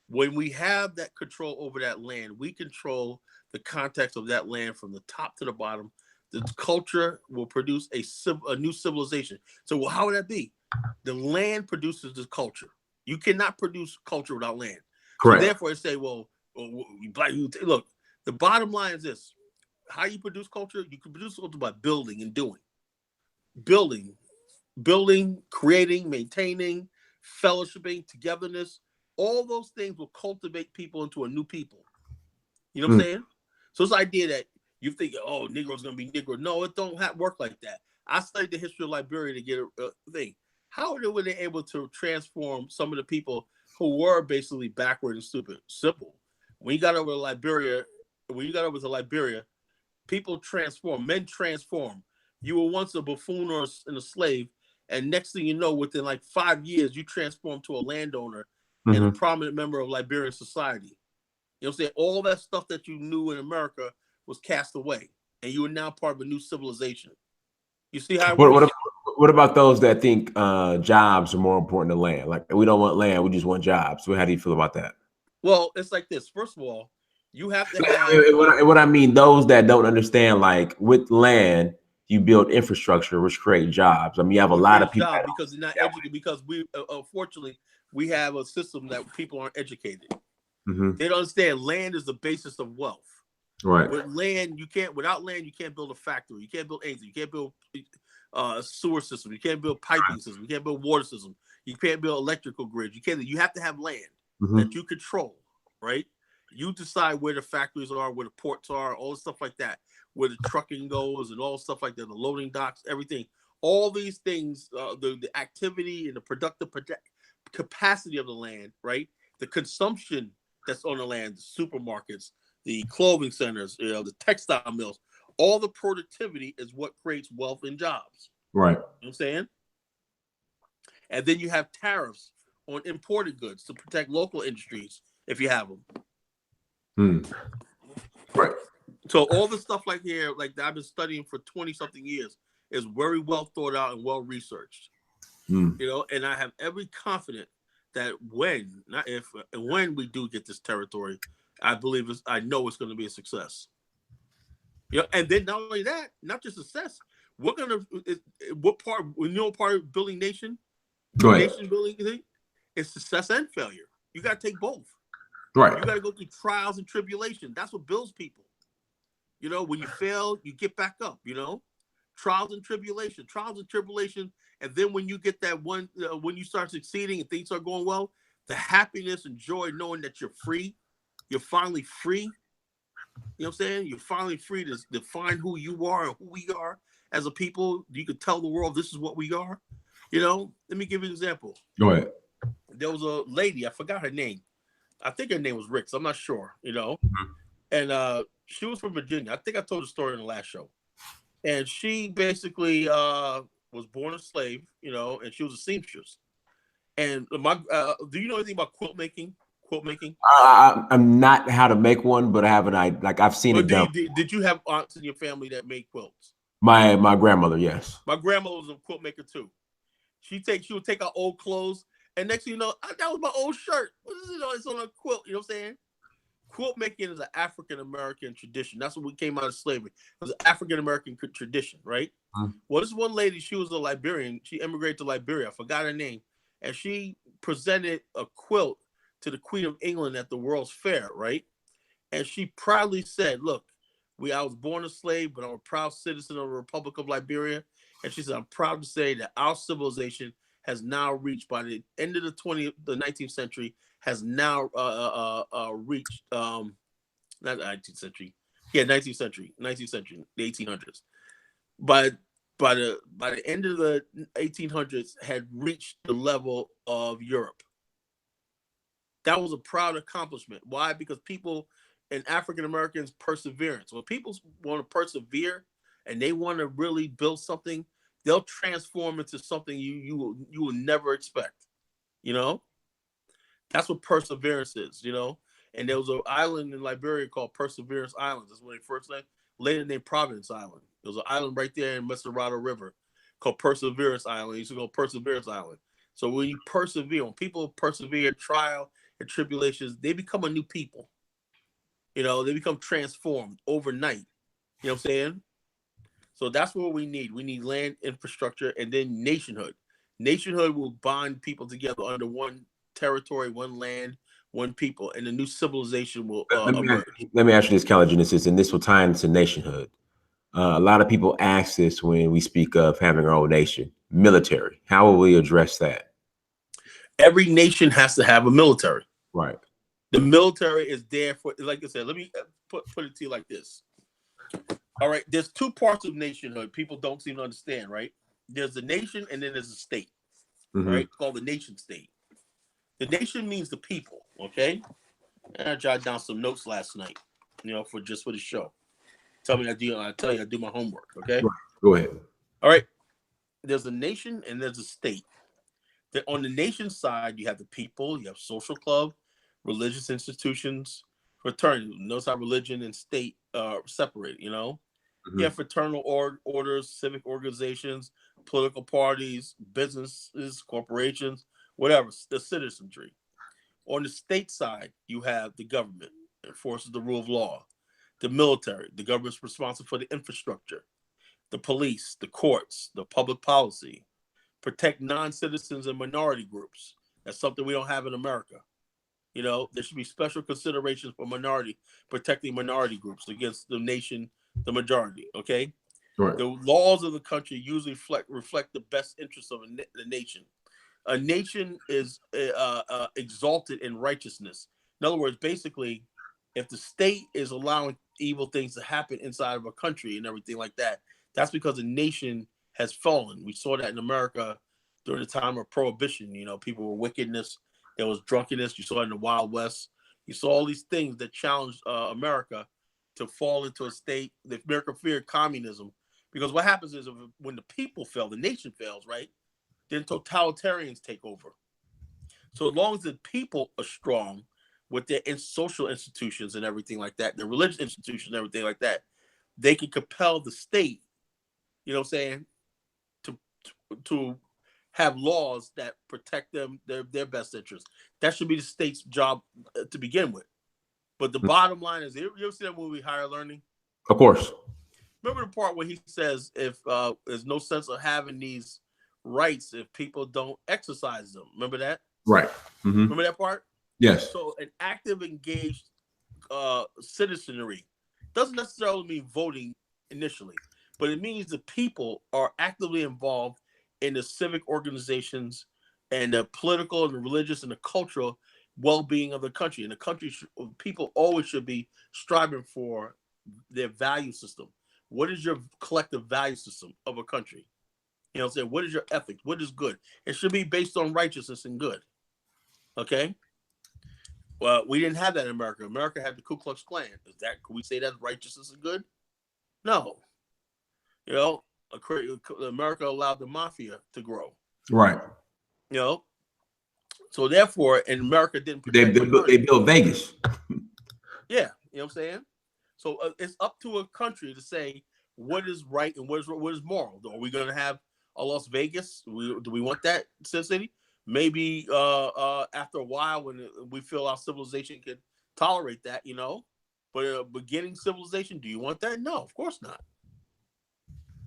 When we have that control over that land, we control the context of that land from the top to the bottom. The culture will produce a new civilization. So how would that be? The land produces the culture. You cannot produce culture without land. Correct. So therefore, I say, look, the bottom line is this. How you produce culture? You can produce culture by building and doing. Building, creating, maintaining, fellowshipping, togetherness. All those things will cultivate people into a new people. You know what I'm saying? So this idea that you think, oh, Negro's going to be Negro. No, it don't work like that. I studied the history of Liberia to get a thing. How were they able to transform some of the people who were basically backward and stupid? Simple. When you got over to Liberia, people transform. Men transform. You were once a buffoon or a slave, and next thing you know, within like 5 years, you transform to a landowner and a prominent member of Liberian society. You know what I'm saying? All that stuff that you knew in America was cast away, and you are now part of a new civilization. You see how? What about those that think jobs are more important than land? Like, we don't want land, we just want jobs. So how do you feel about that? Well, it's like this. First of all, you have to have. What I mean, those that don't understand, like with land, you build infrastructure, which create jobs. I mean, you have a lot of people because they're not educated. Because we, unfortunately, we have a system that people aren't educated. They don't understand land is the basis of wealth. Right. With land, without land, you can't build a factory. You can't build anything. You can't build a sewer system. You can't build piping system. You can't build water system. You can't build electrical grids. You have to have land that you control, right? You decide where the factories are, where the ports are, all the stuff like that, where the trucking goes and all stuff like that, the loading docks, everything. All these things, the activity and the productive capacity of the land, right? The consumption that's on the land, the supermarkets, the clothing centers, the textile mills, all the productivity is what creates wealth and jobs. Right. You know what I'm saying? And then you have tariffs on imported goods to protect local industries if you have them. Right. So all the stuff like that I've been studying for 20-something years is very well thought out and well researched. You know, and I have every confidence that when we do get this territory, I know it's going to be a success. You know, and then not only that, not just success. What part of building nation? Nation building thing is success and failure. You got to take both. Right. You got to go through trials and tribulation. That's what builds people. You know, when you fail, you get back up. You know, trials and tribulation, and then when you get that one, when you start succeeding and things are going well, the happiness and joy knowing that you're free. You're finally free. You know what I'm saying? You're finally free to define who you are and who we are as a people. You could tell the world this is what we are. You know, let me give you an example. Go ahead. There was a lady, I forgot her name. I think her name was Ricks. I'm not sure, you know. And She was from Virginia. I think I told the story in the last show. And she basically was born a slave, you know, and she was a seamstress. And do you know anything about quilt making? Quilt making? I'm not how to make one, but I have an idea. Like I've seen Or it done. did you have aunts in your family that made quilts? My grandmother, yes. My grandmother was a quilt maker too. She would take our old clothes, and next thing you know, that was my old shirt. It's on a quilt. You know what I'm saying? Quilt making is an African American tradition. That's what we came out of slavery. It was an African American tradition, right? Well, this one lady, she was a Liberian. She immigrated to Liberia. I forgot her name, and she presented a quilt to the Queen of England at the World's Fair, right? And she proudly said, "Look, I was born a slave, but I'm a proud citizen of the Republic of Liberia." And she said, "I'm proud to say that our civilization has now reached, by the end of the 19th century, has now reached not the 19th century, 19th century, the 1800s. By the end of the 1800s, had reached the level of Europe." That was a proud accomplishment. Why? Because people and African Americans perseverance. When people want to persevere and they want to really build something, they'll transform into something you will never expect. You know, that's what perseverance is. You know, and there was an island in Liberia called Perseverance Island. That's when they first named, later named Providence Island. There was an island right there in Messerado River called Perseverance Island. It used to go Perseverance Island. So when you persevere, when people persevere, trial and tribulations, they become a new people. You know, they become transformed overnight. You know what I'm saying? So that's what we need. We need land infrastructure and then nationhood. Nationhood will bind people together under one territory, one land, one people, and a new civilization will emerge. Let me ask you this, Kelly Genesis, and this will tie into nationhood. A lot of people ask this when we speak of having our own nation. Military. How will we address that? Every nation has to have a military. Right. The military is there for, like I said, let me put it to you like this. All right, there's two parts of nationhood people don't seem to understand, right? There's the nation and then there's a state, right? Called the nation state. The nation means the people, okay? And I jotted down some notes last night, you know, for the show. I tell you I do my homework, okay? Right. Go ahead. All right. There's a nation and there's a state. On the nation side, you have the people, you have social club, religious institutions, fraternity. Notice how religion and state are separated, you know? You have fraternal orders, civic organizations, political parties, businesses, corporations, whatever, the citizenry. On the state side, you have the government, enforces the rule of law, the military, the government's responsible for the infrastructure, the police, the courts, the public policy, protect non-citizens and minority groups. That's something we don't have in America. You know, there should be special considerations for protecting minority groups against the nation, the majority, okay? Right. The laws of the country usually reflect the best interests of the nation. A nation is exalted in righteousness. In other words, basically, if the state is allowing evil things to happen inside of a country and everything like that, that's because the nation has fallen. We saw that in America during the time of Prohibition. You know, people were wickedness. There was drunkenness. You saw it in the Wild West. You saw all these things that challenged America to fall into a state that America feared communism. Because what happens is when the people fail, the nation fails, right? Then totalitarians take over. So as long as the people are strong with their social institutions and everything like that, the religious institutions and everything like that, they can compel the state, you know what I'm saying, to have laws that protect them, their best interests. That should be the state's job to begin with. But the bottom line is, you ever see that movie Higher Learning? Of course. Remember the part where he says, if there's no sense of having these rights if people don't exercise them. Remember that? Right. Remember that part? Yes. So an active, engaged citizenry doesn't necessarily mean voting initially, but it means the people are actively involved in the civic organizations and the political and the religious and the cultural well-being of the country. And the country, people always should be striving for their value system. What is your collective value system of a country? You know what I'm saying? What is your ethics? What is good? It should be based on righteousness and good. Okay? Well, we didn't have that in America. America had the Ku Klux Klan. Can we say that's righteousness and good? No. You know, America allowed the mafia to grow. Right. You know, so therefore, and America didn't They protect they built Vegas. Yeah, you know what I'm saying? So it's up to a country to say what is right and what is moral. Are we going to have a Las Vegas? Do we want that, Sin City? Maybe after a while, when we feel our civilization can tolerate that, you know. But a beginning civilization, do you want that? No, of course not.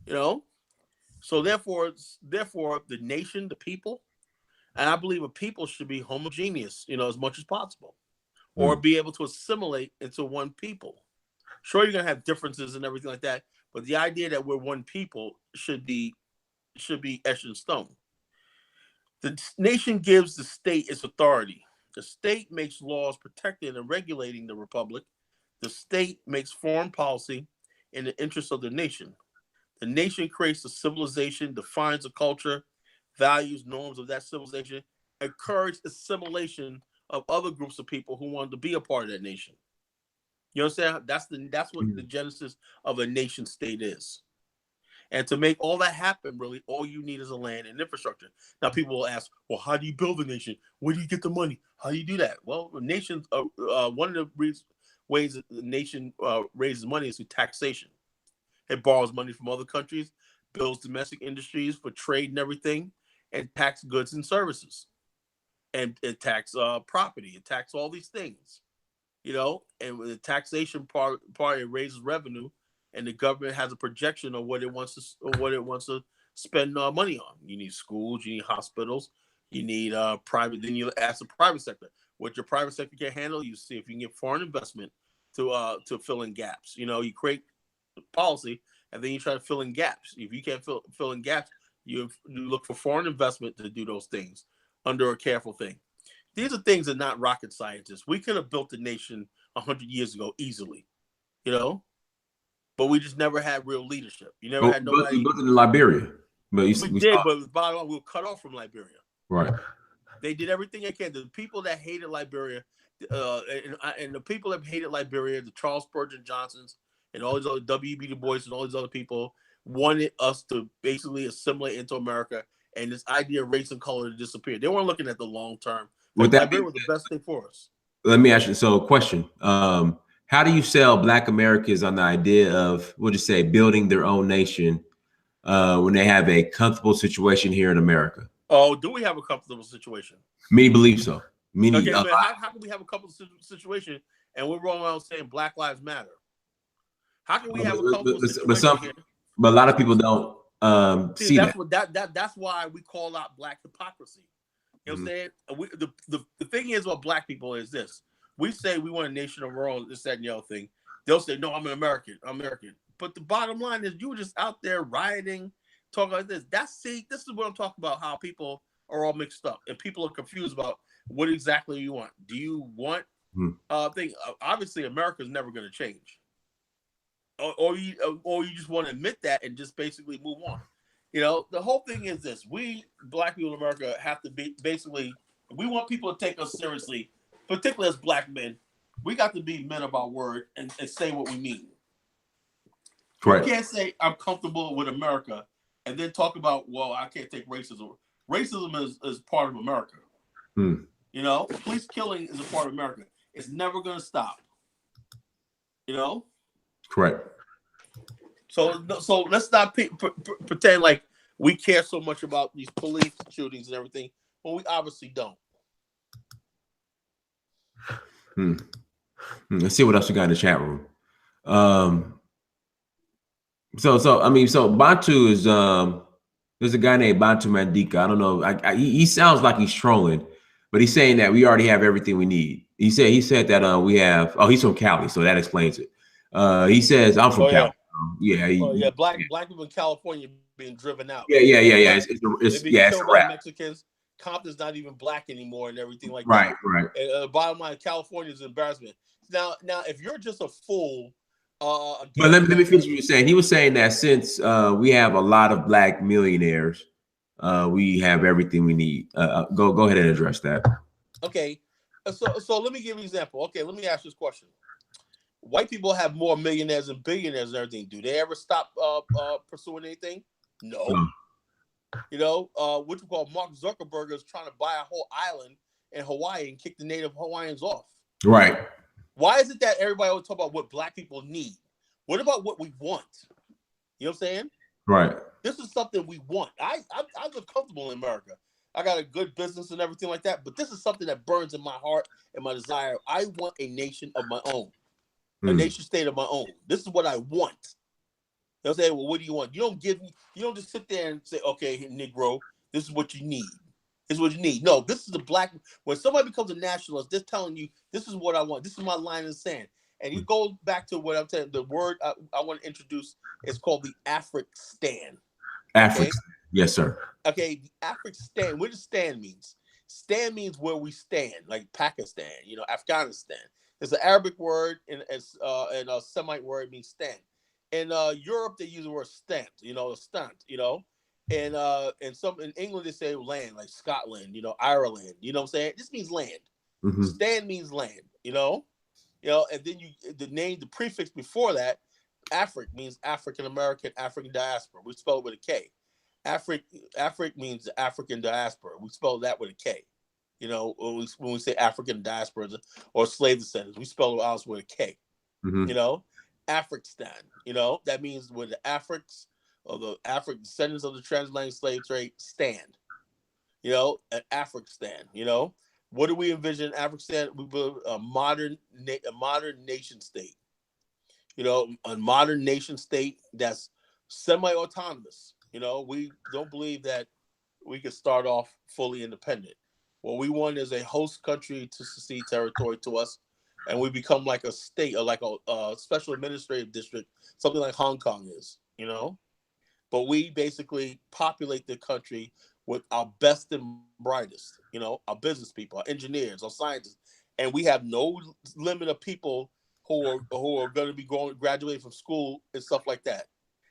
You know. So therefore, the nation, the people, and I believe a people should be homogeneous, you know, as much as possible, or be able to assimilate into one people. Sure, you're gonna have differences and everything like that, but the idea that we're one people should be etched in stone. The nation gives the state its authority. The state makes laws protecting and regulating the republic. The state makes foreign policy in the interest of the nation. The nation creates a civilization, defines a culture, values, norms of that civilization, encourage assimilation of other groups of people who want to be a part of that nation. You understand? That's what the genesis of a nation state is. And to make all that happen, really, all you need is a land and infrastructure. Now, people will ask, well, how do you build a nation? Where do you get the money? How do you do that? Well, the nation, one of the ways that the nation raises money is through taxation. It borrows money from other countries, builds domestic industries for trade and everything, and tax goods and services. And it tax property. It tax all these things. You know, and with the taxation part it raises revenue, and the government has a projection of what it wants to spend money on. You need schools, you need hospitals, you need private. Then you ask the private sector what your private sector can handle. You see if you can get foreign investment to fill in gaps. You know, you create policy, and then you try to fill in gaps. If you can't fill in gaps, you look for foreign investment to do those things under a careful thing. These are things that are not rocket scientists. We could have built a nation 100 years ago easily, you know, but we just never had real leadership. You never had nobody. We built it in Liberia, but we did, but the bottom line, we were cut off from Liberia. Right. They did everything they can. The people that hated Liberia, and the people that hated Liberia, the Charles Purge and Johnsons, and all these other W.B. Du Bois and all these other people wanted us to basically assimilate into America, and this idea of race and color to disappear. They weren't looking at the long term. Liberia was the best thing for us. Let me ask you. So, question: how do you sell Black Americans on the idea of, we'll just say, building their own nation when they have a comfortable situation here in America? Oh, do we have a comfortable situation? Many believe so. Okay, but how can we have a comfortable situation and we're rolling around saying Black Lives Matter? How can we have a comfortable situation? But a lot of people don't see that. That's why we call out Black hypocrisy. You know what I'm saying? The thing is about Black people is this. We say we want a nation of our own, this, that, and the other thing. They'll say, no, I'm an American. I'm American. But the bottom line is you were just out there rioting, talking like this. This is what I'm talking about, how people are all mixed up. And people are confused about what exactly you want. Do you want thing? Obviously, America is never going to change. Or you just want to admit that and just basically move on. You know, the whole thing is this. We, Black people in America, have to be basically, we want people to take us seriously, particularly as Black men. We got to be men of our word and say what we mean. Right. You can't say, I'm comfortable with America, and then talk about, well, I can't take racism. Racism is part of America. You know, police killing is a part of America. It's never going to stop. You know? Correct. So let's not pretend like we care so much about these police shootings and everything, when we obviously don't. Let's see what else we got in the chat room. So Bantu is there's a guy named Bantu Mandika. I don't know. He sounds like he's trolling, but he's saying that we already have everything we need. He said that we have. Oh, he's from Cali, so that explains it. He says I'm from Cali. Yeah. Black people in California being driven out. Yeah. It's a wrap. Mexicans. Compton's not even Black anymore and everything like that. Right. And bottom line, California is an embarrassment. Now, if you're just a fool. But let me finish what you're saying. He was saying that since we have a lot of Black millionaires, we have everything we need. Go ahead and address that. Okay. So let me give you an example. Okay, let me ask you this question. White people have more millionaires and billionaires and everything. Do they ever stop pursuing anything? No. You know, what you call Mark Zuckerberg is trying to buy a whole island in Hawaii and kick the native Hawaiians off. Right. Why is it that everybody always talk about what black people need? What about what we want? You know what I'm saying? Right. This is something we want. I live comfortable in America. I got a good business and everything like that. But this is something that burns in my heart and my desire. I want a nation of my own, a nation state of my own. This is what I want. They'll say, well, what do you want? You don't just sit there and say, okay, Negro, this is what you need. This is what you need. No, this is the black. When somebody becomes a nationalist, they're telling you, this is what I want. This is my line in the sand. And you go back to what I'm saying. The word I want to introduce is called the African. African. Okay? Yes, sir. Okay, the African. What does stand means? Stand means where we stand, like Pakistan, Afghanistan. It's an Arabic word and a Semite word means stand. In Europe, they use the word stant, stunt, and some in England they say land, like Scotland, Ireland, you know what I'm saying? This means land. Stand means land, and then the prefix before that, Afric means African American, African diaspora. We spell it with a K. Afric means African diaspora. We spell that with a K. When we say African diaspora or slave descendants, we spell it out with a K. African, that means where the Africs or the African descendants of the transatlantic slave trade stand. An African, what do we envision African? We build a modern nation state. A modern nation state that's semi-autonomous. We don't believe that we could start off fully independent. What we want is a host country to secede territory to us, and we become like a state or like a special administrative district, something like Hong Kong is, But we basically populate the country with our best and brightest, our business people, our engineers, our scientists, and we have no limit of people who are going to be graduating from school and stuff like that.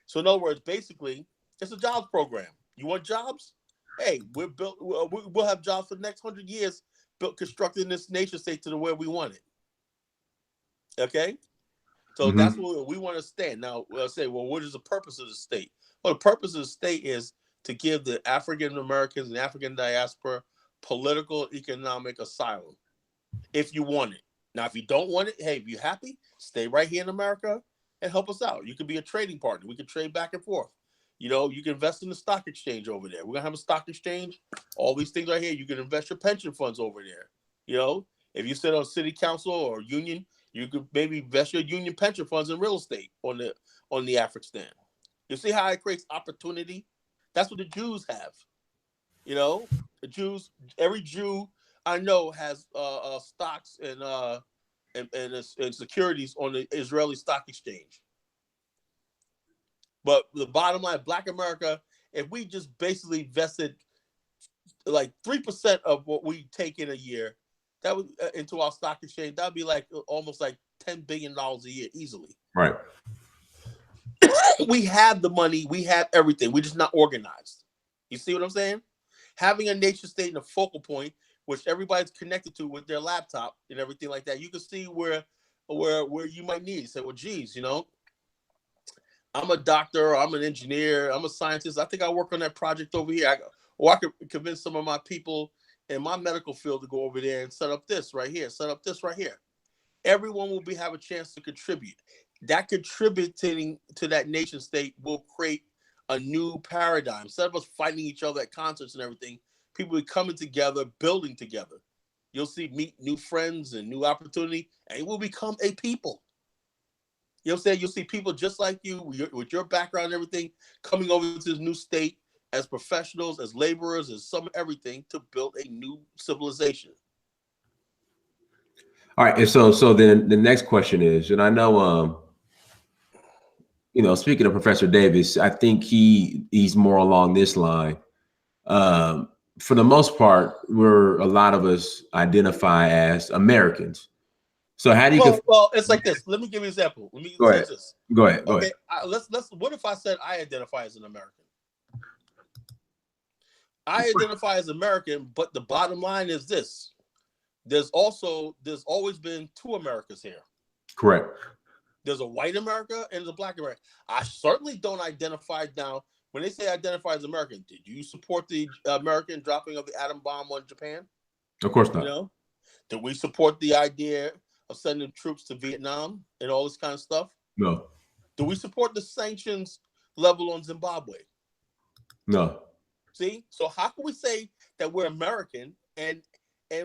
So in other words, basically, it's a jobs program. You want jobs? Hey, we'll have jobs for the next 100 years, constructing this nation state to the way we want it. Okay, so that's what we want to stand. Now, we'll say, well, what is the purpose of the state? Well, the purpose of the state is to give the African Americans and African diaspora political, economic asylum, if you want it. Now, if you don't want it, hey, if you're happy, stay right here in America and help us out. You could be a trading partner. We could trade back and forth. You can invest in the stock exchange over there. We're going to have a stock exchange. All these things right here. You can invest your pension funds over there. If you sit on city council or union, you could maybe invest your union pension funds in real estate on the African. You see how it creates opportunity? That's what the Jews have. The Jews, every Jew I know has stocks and securities on the Israeli stock exchange. But the bottom line, Black America, if we just basically invested like 3% of what we take in a year, that would into our stock exchange, that would be like almost like $10 billion a year easily. Right. We have the money, we have everything. We're just not organized. You see what I'm saying? Having a nation state in a focal point, which everybody's connected to with their laptop and everything like that, you can see where you might need. Say, well, geez, I'm a doctor, I'm an engineer, I'm a scientist. I think I work on that project over here. I could convince some of my people in my medical field to go over there and set up this right here, set up this right here. Everyone will have a chance to contribute. That contributing to that nation state will create a new paradigm. Instead of us fighting each other at concerts and everything, people will be coming together, building together. You'll meet new friends and new opportunity, and it will become a people. You know what I'm saying? You'll see people just like you, with your background and everything, coming over to this new state as professionals, as laborers, as everything to build a new civilization. All right. And so then the next question is, and I know, speaking of Professor Davis, I think he's more along this line. For the most part, a lot of us identify as Americans. So how do you? Well, it's like this. Let me give you an example. Let me go ahead. This. Go ahead. Okay. Let's. What if I said I identify as an American? I identify as American, but the bottom line is this: there's always been two Americas here. Correct. There's a white America and there's a black America. I certainly don't identify now. When they say identify as American, did you support the American dropping of the atom bomb on Japan? Of course not. You know, did we support the idea of sending troops to Vietnam and all this kind of stuff? No. Do we support the sanctions level on Zimbabwe? No. See, so how can we say that we're American and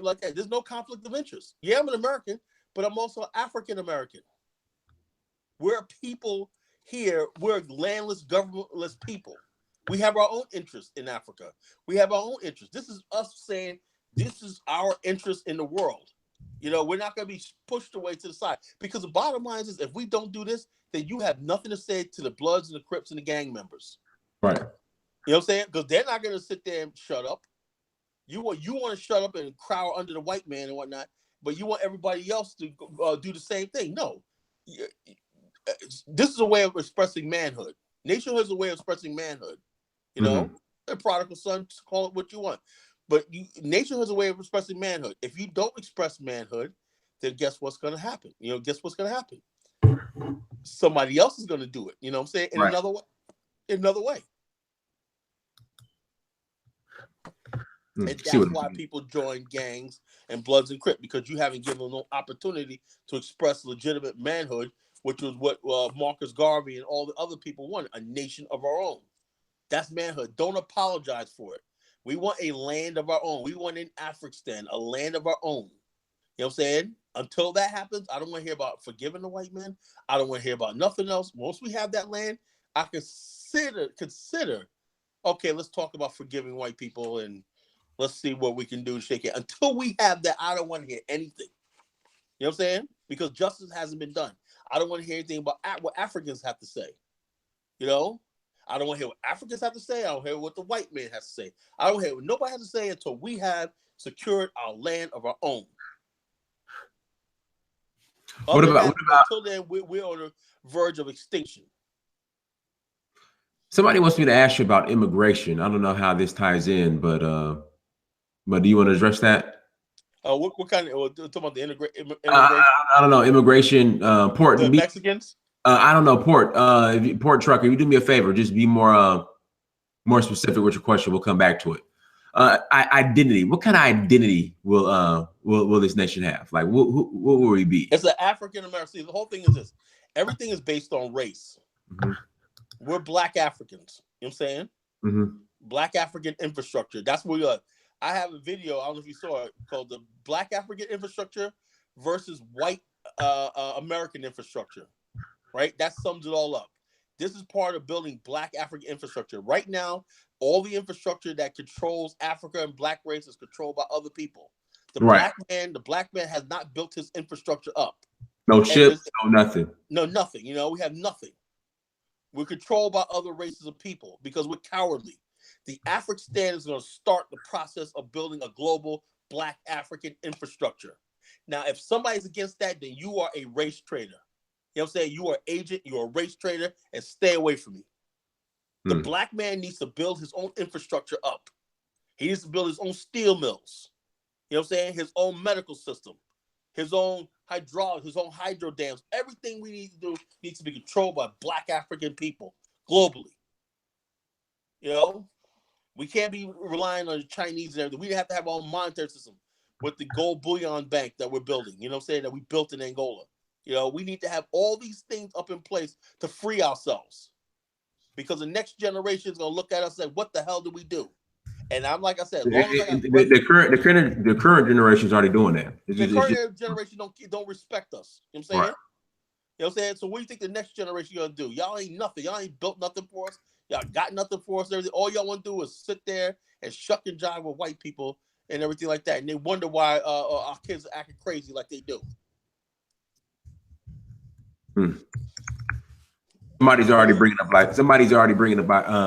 like that? There's no conflict of interest. Yeah, I'm an American, but I'm also African American. We're a people here. We're landless, governmentless people. We have our own interests in Africa. We have our own interests. This is us saying this is our interest in the world. You know, we're not going to be pushed away to the side, because the bottom line is if we don't do this, then you have nothing to say to the Bloods and the Crips and the gang members. Right. You know what I'm saying? Because they're not going to sit there and shut up. You want to shut up and crowd under the white man and whatnot, but you want everybody else to do the same thing. No. This is a way of expressing manhood. Nationhood is a way of expressing manhood. You know, a prodigal son, call it what you want. But nationhood is a way of expressing manhood. If you don't express manhood, then guess what's going to happen? You know, guess what's going to happen? Somebody else is going to do it. You know what I'm saying? In another way. Another way. And that's why people join gangs and Bloods and Crips, because you haven't given them no opportunity to express legitimate manhood, which was what Marcus Garvey and all the other people wanted, a nation of our own. That's manhood. Don't apologize for it. We want a land of our own. We want in Afghanistan, a land of our own. You know what I'm saying? Until that happens, I don't want to hear about forgiving the white man. I don't want to hear about nothing else. Once we have that land, I consider, okay, let's talk about forgiving white people and let's see what we can do to shake it. Until we have that, I don't want to hear anything. You know what I'm saying? Because justice hasn't been done. I don't want to hear anything about what Africans have to say. You know? I don't want to hear what Africans have to say. I don't hear what the white man has to say. I don't hear what nobody has to say until we have secured our land of our own. Until then, we're on the verge of extinction. Somebody wants me to ask you about immigration. I don't know how this ties in, but do you want to address that? What kind of talking about the immigration? I don't know. Immigration, port. The Mexicans. I don't know. Port trucker. You do me a favor. Just be more specific with your question. We'll come back to it. Identity. What kind of identity will this nation have? Like, what will we be? It's an African American. See, the whole thing is this. Everything is based on race. Mm-hmm. We're Black Africans. You know what I'm saying? Mm-hmm. Black African infrastructure. That's what we are. I have a video, I don't know if you saw it, called the Black African infrastructure versus white American infrastructure. Right? That sums it all up. This is part of building Black African infrastructure. Right now, all the infrastructure that controls Africa and Black race is controlled by other people. The Black man has not built his infrastructure up. No ships, no nothing. No, nothing. You know, we have nothing. We're controlled by other races of people because we're cowardly. The Afghanistan is going to start the process of building a global Black African infrastructure. Now, if somebody's against that, then you are a race trader. You know what I'm saying? You are an agent, you're a race trader, and stay away from me. The Black man needs to build his own infrastructure up. He needs to build his own steel mills. You know what I'm saying? His own medical system, his own hydraulics, his own hydro dams. Everything we need to do needs to be controlled by Black African people globally. You know? We can't be relying on the Chinese and everything. We have to have our own monetary system with the gold bullion bank that we're building. You know what I'm saying? That we built in Angola. You know, we need to have all these things up in place to free ourselves. Because the next generation is going to look at us and say, what the hell did we do? And I'm like I said, the current generation is already doing that. Current generation don't respect us. You know what I'm saying? Right. You know what I'm saying? So what do you think the next generation is going to do? Y'all ain't nothing. Y'all ain't built nothing for us. Y'all got nothing for us. Everything. All y'all want to do is sit there and shuck and jive with white people and everything like that. And they wonder why our kids are acting crazy like they do. Somebody's already bringing up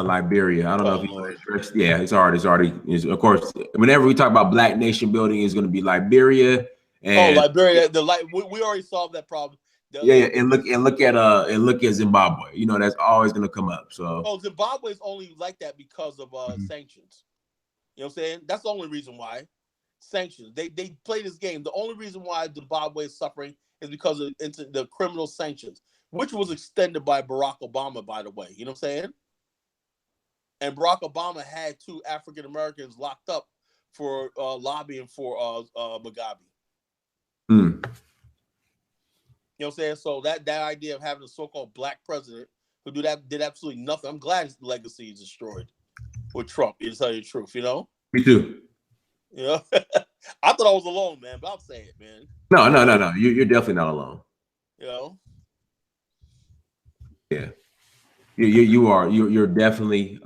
Liberia. I don't know if you addressed. Yeah, it's already. Of course, whenever we talk about Black nation building, it's going to be Liberia. And Liberia. We already solved that problem. And look at Zimbabwe. You know, that's always going to come up. So Zimbabwe is only like that because of sanctions. You know what I'm saying? That's the only reason why. sanctions. They play this game. The only reason why Zimbabwe is suffering is because of the criminal sanctions, which was extended by Barack Obama, by the way. You know what I'm saying? And Barack Obama had 2 African Americans locked up for lobbying for Mugabe. Mm. You know what I'm saying? So that idea of having a so-called black president who did absolutely nothing. I'm glad his legacy is destroyed with Trump. To tell you the truth, you know. Me too. You know, I thought I was alone, man, but I'll say it, man. No. You're definitely not alone. You know. Yeah. You are. You're definitely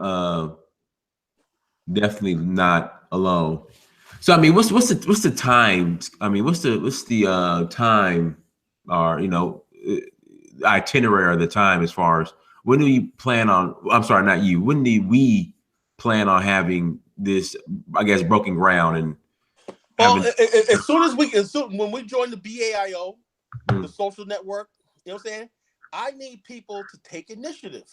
definitely not alone. So I mean, what's the time? I mean, what's the time, or itinerary of the time as far as when do you plan on? I'm sorry, not you. When do we plan on having this? I guess broken ground and. Well, when we join the BAIO, the social network, you know what I'm saying? I need people to take initiative.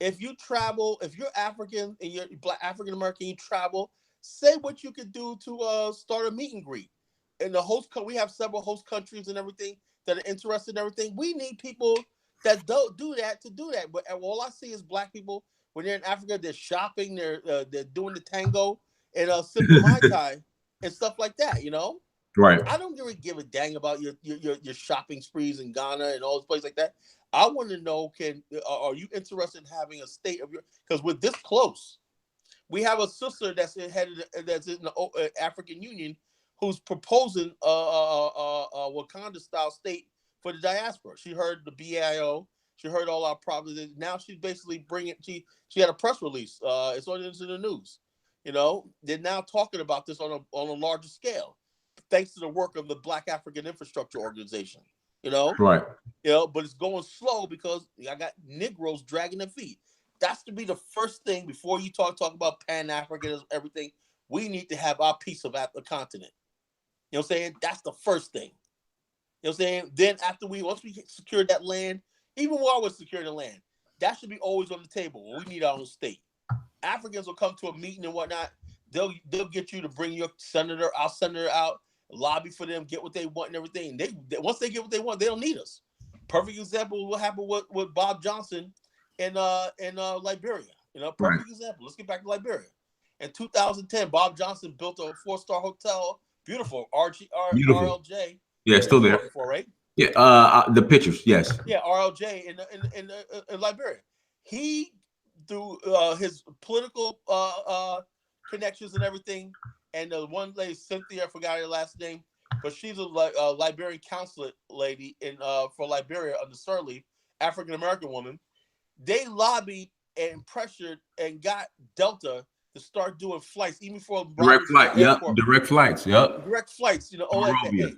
If you travel, if you're African and you're Black African American, you travel, say what you could do to start a meet and greet. In the we have several host countries and everything that are interested in everything. We need people that don't do that to do that. But all I see is Black people when they're in Africa, they're shopping, they're doing the tango and sipping Mai Tai and stuff like that. You know. Right. I don't really give a dang about your shopping sprees in Ghana and all those places like that. I want to know, are you interested in having a state of your? Because we're this close. We have a sister that's in the African Union who's proposing a Wakanda style state for the diaspora. She heard the BIO. She heard all our problems. Now she's basically bringing. She had a press release. It's on into the news. You know, they're now talking about this on a larger scale, thanks to the work of the Black African Infrastructure Organization, you know? Right. You know, but it's going slow because I got Negroes dragging their feet. That's to be the first thing before you talk about Pan-Africanism, everything. We need to have our piece of the continent. You know what I'm saying? That's the first thing. You know what I'm saying? Then once we secure that land, even while we're securing the land, that should be always on the table. We need our own state. Africans will come to a meeting and whatnot. They'll get you to bring your our senator out, lobby for them, get what they want and everything. They once they get what they want, they don't need us. Perfect example of what happened with Bob Johnson in Liberia. You know, perfect example. Let's get back to Liberia. In 2010, Bob Johnson built a 4-star hotel, beautiful, RLJ. Yeah, still there. Before, right? Yeah, the pictures, yes. Yeah, RLJ in Liberia. He, through his political connections and everything, and the one lady, Cynthia, I forgot her last name, but she's a Liberian consulate lady for Liberia under Sirleaf, African American woman. They lobbied and pressured and got Delta to start doing flights, even for direct flight. Yep, direct flights. Yep, direct flights. You know, all that. Hey,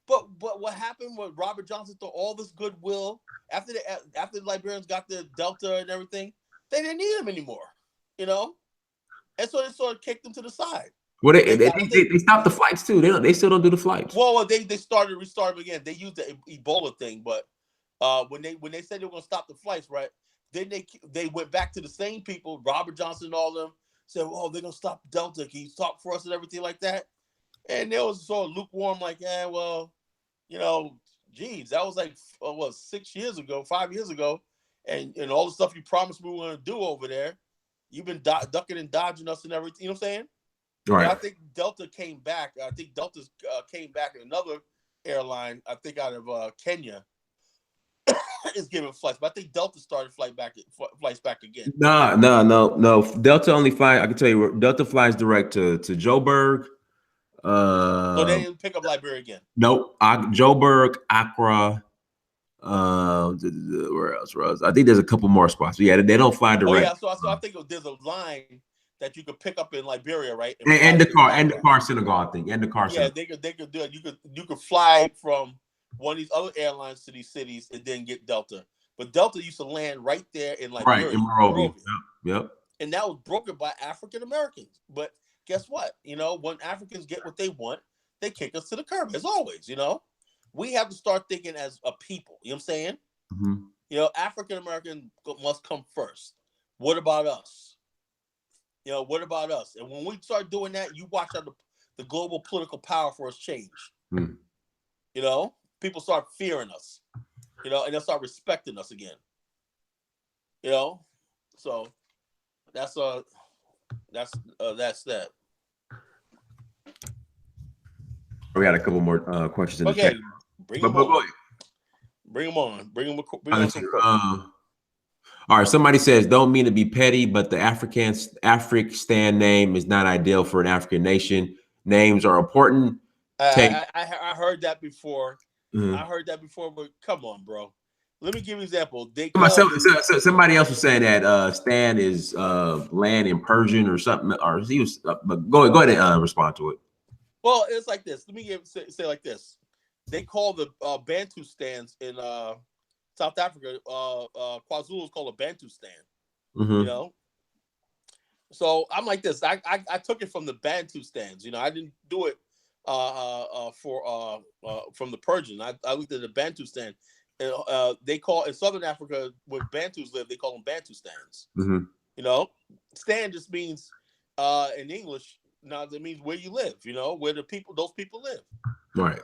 but what happened was Robert Johnson thought all this goodwill after the Liberians got the Delta and everything, they didn't need him anymore. You know, and so they sort of kicked him to the side. Well, they stopped the flights too. They still don't do the flights. Well, they restarted again. They used the Ebola thing, but when they said they were going to stop the flights, right? Then they went back to the same people, Robert Johnson and all of them, said, "Oh, they're going to stop Delta. Can you talk for us and everything like that?" And they was sort of lukewarm, like, "Yeah, well, you know, geez, that was like 6 years ago, 5 years ago, and all the stuff you promised we were going to do over there, you've been ducking and dodging us and everything." You know what I'm saying? Right. But I think Delta came back. I think Delta came back in another airline, I think out of Kenya, is giving flights. But I think Delta started flights back again. No. Delta only flies. I can tell you, Delta flies direct to Joburg. So they didn't pick up Liberia again. Nope. Joburg, Accra. Where else? I think there's a couple more spots. But yeah, they don't fly direct. Oh yeah, so I think there's a line that you could pick up in Liberia, right? And Dakar, Senegal, I think. And Dakar, yeah, they could do it. You could fly from one of these other airlines to these cities and then get Delta. But Delta used to land right there in Liberia. Right, in Monrovia. Yep. And that was brokered by African Americans. But guess what? You know, when Africans get what they want, they kick us to the curb, as always, you know? We have to start thinking as a people. You know what I'm saying? Mm-hmm. You know, African American must come first. What about us? You know, what about us? And when we start doing that, you watch how the global political power for us change. You know, people start fearing us, you know, and they'll start respecting us again. You know, so that's that. We got a couple more questions in the chat. Bring them on. Bring them on. Bring them on. All right. Somebody says, don't mean to be petty, but the African name is not ideal for an African nation. Names are important. I heard that before. I heard that before, but come on, bro. Let me give you an example. Somebody else was saying that Stan is land in Persian or something, or he was. But go ahead and respond to it. Well, it's like this. Let me say like this. They call the Bantu stands in South Africa. KwaZulu is called a Bantu stand. You know. So I'm like this. I took it from the Bantu stands. You know, I didn't do it from the Persian. I looked at the Bantu stand. They call in Southern Africa where Bantus live, they call them Bantu stands. You know, stand just means in English. Now that means where you live. You know, where those people live. Right.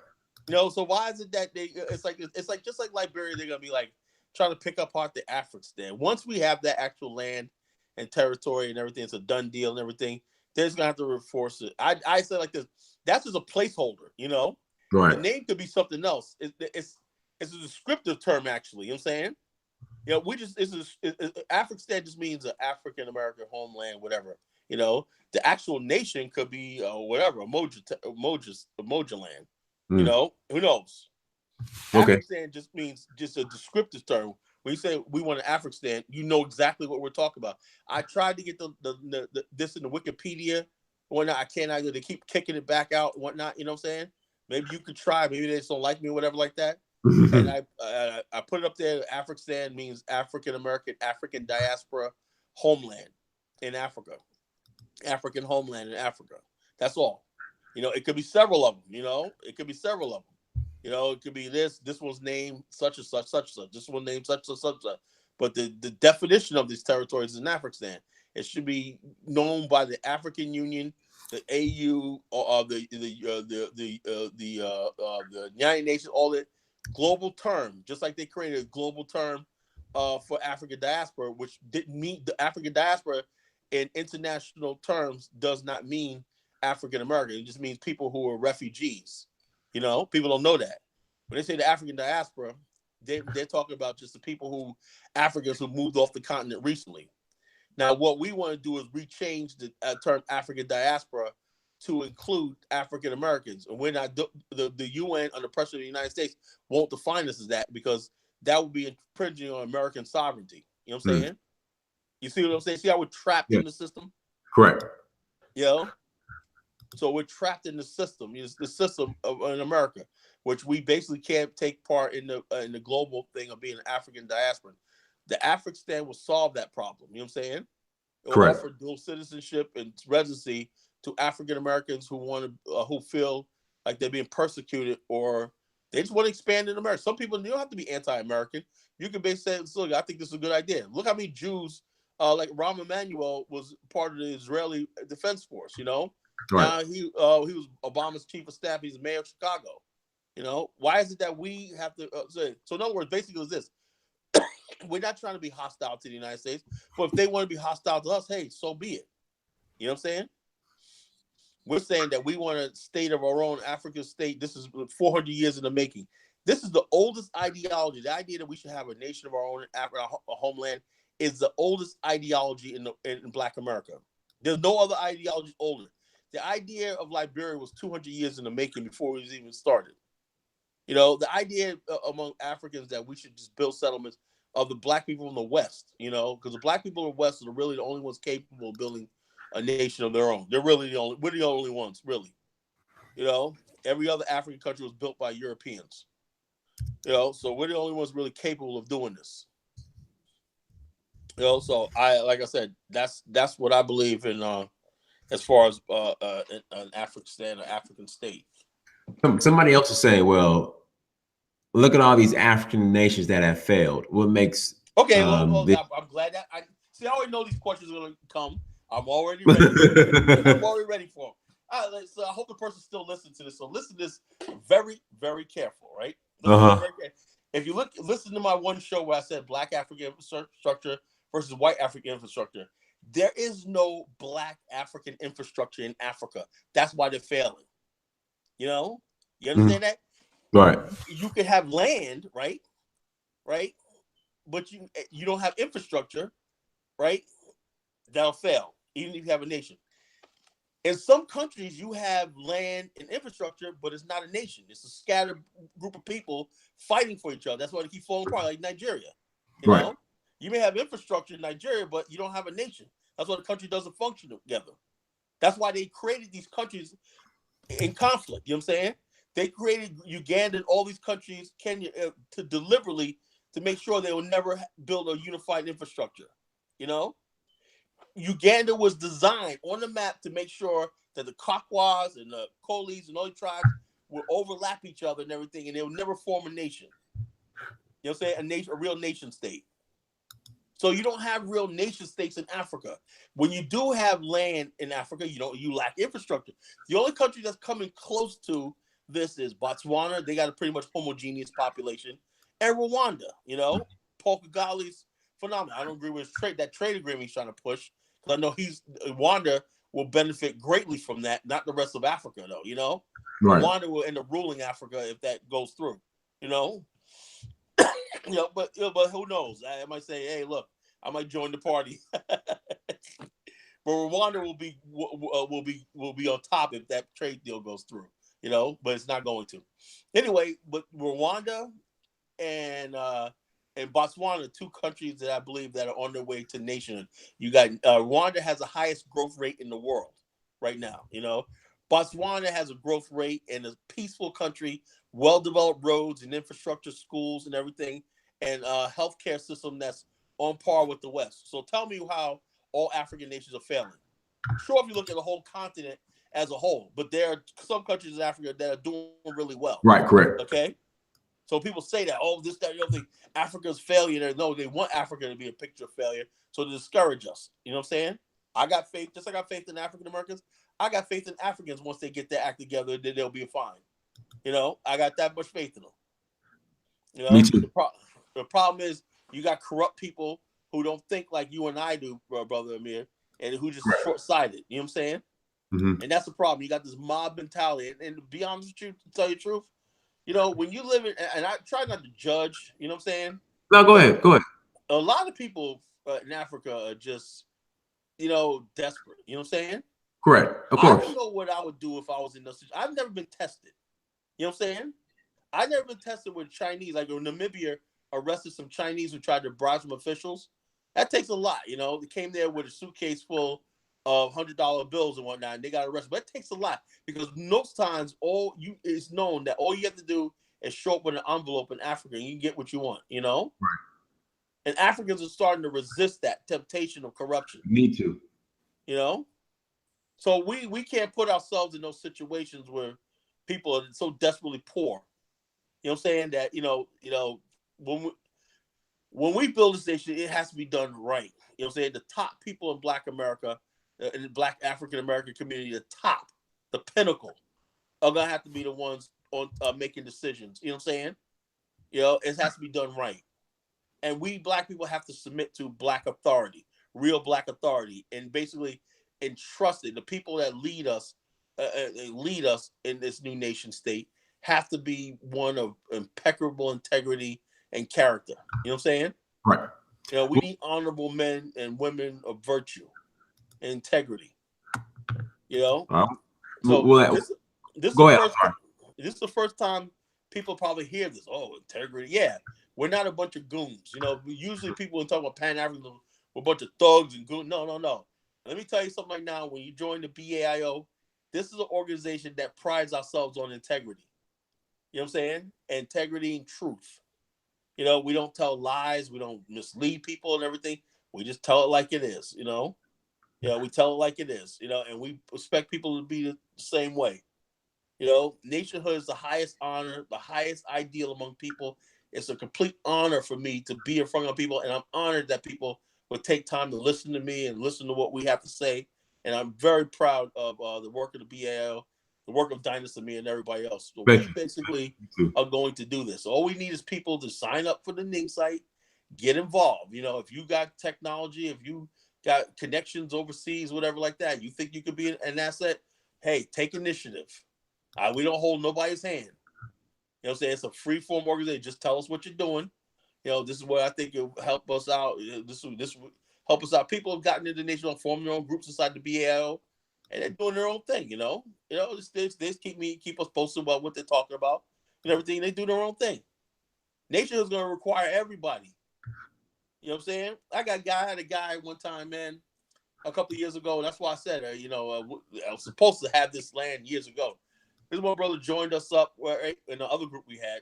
You know, so why is it that it's like just like Liberia, they're gonna be like trying to pick apart the African stand. Once we have that actual land and territory and everything, it's a done deal and everything. They're just gonna have to enforce it. I say like this. That's just a placeholder. You know, right. The name could be something else. It's a descriptive term, actually. You know what I'm saying? You know, African just means an African American homeland, whatever. You know, the actual nation could be whatever, Emoja land. You know, who knows? Okay. African just means just a descriptive term. When you say we want an African, you know exactly what we're talking about. I tried to get this in the Wikipedia, whatnot. I can't either. They keep kicking it back out, whatnot. You know what I'm saying? Maybe you could try. Maybe they just don't like me or whatever like that. And I put it up there. African means African American, African diaspora homeland in Africa. African homeland in Africa. That's all. You know, it could be several of them. You know, it could be several of them. You know, it could be this one's name such and such, such and such. This one's name such and such, such. But the definition of these territories is in African. It should be known by the African Union, the AU, or the United Nations, all that. Global term, just like they created a global term for African diaspora, which didn't mean the African diaspora in international terms does not mean African American. It just means people who are refugees. You know, people don't know that. When they say the African diaspora, they're talking about just the people Africans who moved off the continent recently. Now, what we want to do is rechange the term African diaspora to include African Americans, and we're not the UN under pressure of the United States won't define us as that, because that would be infringing on American sovereignty. You know what I'm saying? You see what I'm saying? See how we're trapped in the system? Correct. You know? So we're trapped in the system. It's the system in America, which we basically can't take part in the global thing of being an African diaspora. The African stand will solve that problem. You know what I'm saying? It will offer dual citizenship and residency to African Americans who feel like they're being persecuted, or they just want to expand in America. Some people, you don't have to be anti-American. You can basically say, look, I think this is a good idea. Look how many Jews, like Rahm Emanuel, was part of the Israeli Defense Force. You know, he was Obama's chief of staff. He's the mayor of Chicago. You know, why is it that we have to say? So in other words, basically, it's this: we're not trying to be hostile to the United States, but if they want to be hostile to us, hey, so be it. You know what I'm saying? We're saying that we want a state of our own, African state. This is 400 years in the making. This is the oldest ideology. The idea that we should have a nation of our own, a homeland, is the oldest ideology in Black America. There's no other ideology older. The idea of Liberia was 200 years in the making before it was even started. You know, the idea among Africans that we should just build settlements of the Black people in the West, you know, because the Black people in the West are really the only ones capable of building a nation of their own. We're the only ones, really. You know, every other African country was built by Europeans. You know, so we're the only ones really capable of doing this. You know, so like I said, that's what I believe in as far as an African state. Somebody else is saying, well, look at all these African nations that have failed. What makes I'm glad that I already know these questions are going to come. I'm already ready. I'm already ready for them. So I hope the person still listens to this. So listen to this very, very careful, right? If you listen to my one show where I said Black African infrastructure versus white African infrastructure, there is no Black African infrastructure in Africa. That's why they're failing. You know, you understand that? Right. You can have land, right? But you don't have infrastructure, right? That'll fail, even if you have a nation. In some countries, you have land and infrastructure, but it's not a nation. It's a scattered group of people fighting for each other. That's why they keep falling apart, like Nigeria. You know, you may have infrastructure in Nigeria, but you don't have a nation. That's why the country doesn't function together. That's why they created these countries in conflict. You know what I'm saying? They created Uganda and all these countries, Kenya, to deliberately to make sure they will never build a unified infrastructure. You know, Uganda was designed on the map to make sure that the Kakwas and the Kolis and all the tribes will overlap each other and everything, and they will never form a nation. You know what I'm saying? A real nation state. So you don't have real nation states in Africa. When you do have land in Africa, you lack infrastructure. The only country that's coming close to this is Botswana. They got a pretty much homogeneous population, and Rwanda. You know, Paul Kagale's phenomenal. I don't agree with that trade agreement he's trying to push, because I know Rwanda will benefit greatly from that. Not the rest of Africa, though. You know, Rwanda will end up ruling Africa if that goes through. You know. But who knows? I might say, hey, look, I might join the party. But Rwanda will be on top if that trade deal goes through. You know, but it's not going to. Anyway, but Rwanda and Botswana, two countries that I believe that are on their way to nationhood. You got Rwanda has the highest growth rate in the world right now. You know, Botswana has a growth rate and a peaceful country, well-developed roads and infrastructure, schools and everything, and a healthcare system that's on par with the West. So tell me how all African nations are failing. Sure, if you look at the whole continent as a whole, but there are some countries in Africa that are doing really well. Right, correct. Okay? So people say that, this, that, the other thing, Africa's failure. No, they want Africa to be a picture of failure, so to discourage us. You know what I'm saying? I got faith, just like I got faith in African Americans. I got faith in Africans. Once they get their act together, then they'll be fine. You know, I got that much faith in them. You know, me too. The problem is you got corrupt people who don't think like you and I do, brother Amir, and who just short-sighted. You know what I'm saying? Mm-hmm. And that's the problem. You got this mob mentality. And to be honest with you, to tell you the truth, you know, when you live in, and I try not to judge, you know what I'm saying? No, go ahead. A lot of people in Africa are just, you know, desperate. You know what I'm saying? Correct. Of course. I don't know what I would do if I was in those situations. I've never been tested. You know what I'm saying? I've never been tested with Chinese. Like when Namibia arrested some Chinese who tried to bribe some officials. That takes a lot, you know. They came there with a suitcase full of $100 bills and whatnot, and they got arrested. But it takes a lot because most times it's known that all you have to do is show up with an envelope in Africa and you get what you want, you know? Right. And Africans are starting to resist that temptation of corruption. Me too. You know? So we can't put ourselves in those situations where people are so desperately poor. You know what I'm saying? That, you know, when we build a station, it has to be done right. You know what I'm saying? The top people in Black America, in the Black African American community, the pinnacle, are going to have to be the ones on making decisions. You know what I'm saying? You know, it has to be done right. And we Black people have to submit to Black authority, real Black authority, and basically entrust it. The people that lead us in this new nation state have to be one of impeccable integrity and character. You know what I'm saying? Right. You know, we need honorable men and women of virtue and integrity. You know? This is the first time people probably hear this. Oh, integrity. Yeah. We're not a bunch of goons. You know, usually people talk about Pan-Africanism, we're a bunch of thugs and goons. No. Let me tell you something right now. When you join the BAIO, this is an organization that prides ourselves on integrity. You know what I'm saying? Integrity and truth. You know, we don't tell lies. We don't mislead people and everything. We just tell it like it is, you know? Yeah, we tell it like it is, you know, and we expect people to be the same way. You know, nationhood is the highest honor, the highest ideal among people. It's a complete honor for me to be in front of people, and I'm honored that people would take time to listen to me and listen to what we have to say. and I'm very proud of the work of the BAL, the work of Dynasty and everybody else. So Thank we you. basically are going to do this. All we need is people to sign up for the Ning site, get involved. You know, if you got technology, if you got connections overseas, whatever like that, you think you could be an asset, hey, take initiative. We don't hold nobody's hand. You know what I'm saying? It's a free form organization. Just tell us what you're doing. You know, this is what I think will help us out. This will help us out. People have gotten into Nationhood, formed their own groups inside the BAL, and they're doing their own thing. You know, they keep us posted about what they're talking about and everything. They do their own thing. Nationhood is going to require everybody. You know what I'm saying? I had a guy one time, man, a couple of years ago. That's why I said, I was supposed to have this land years ago. This one brother joined us up right, in the other group we had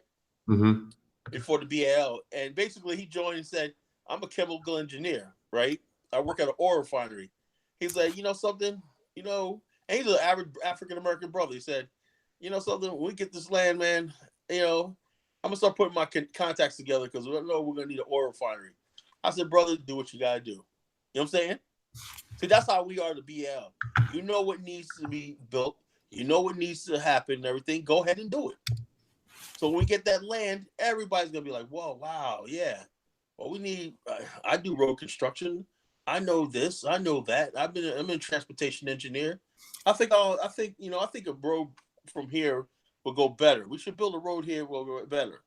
before the BAL. And basically he joined and said, I'm a chemical engineer, right? I work at an oil refinery. He's like, you know something? You know, and he's an average African-American brother. He said, you know something? When we get this land, man, you know, I'm going to start putting my contacts together because we know we're going to need an oil refinery. I said, brother, do what you got to do. You know what I'm saying? See, that's how we are the BL. You know what needs to be built. You know what needs to happen and everything. Go ahead and do it. So when we get that land, everybody's going to be like, whoa, wow, yeah. Well, we need, I do road construction. I know this. I know that. I'm a transportation engineer. I think a road from here will go better. We should build a road here will go better.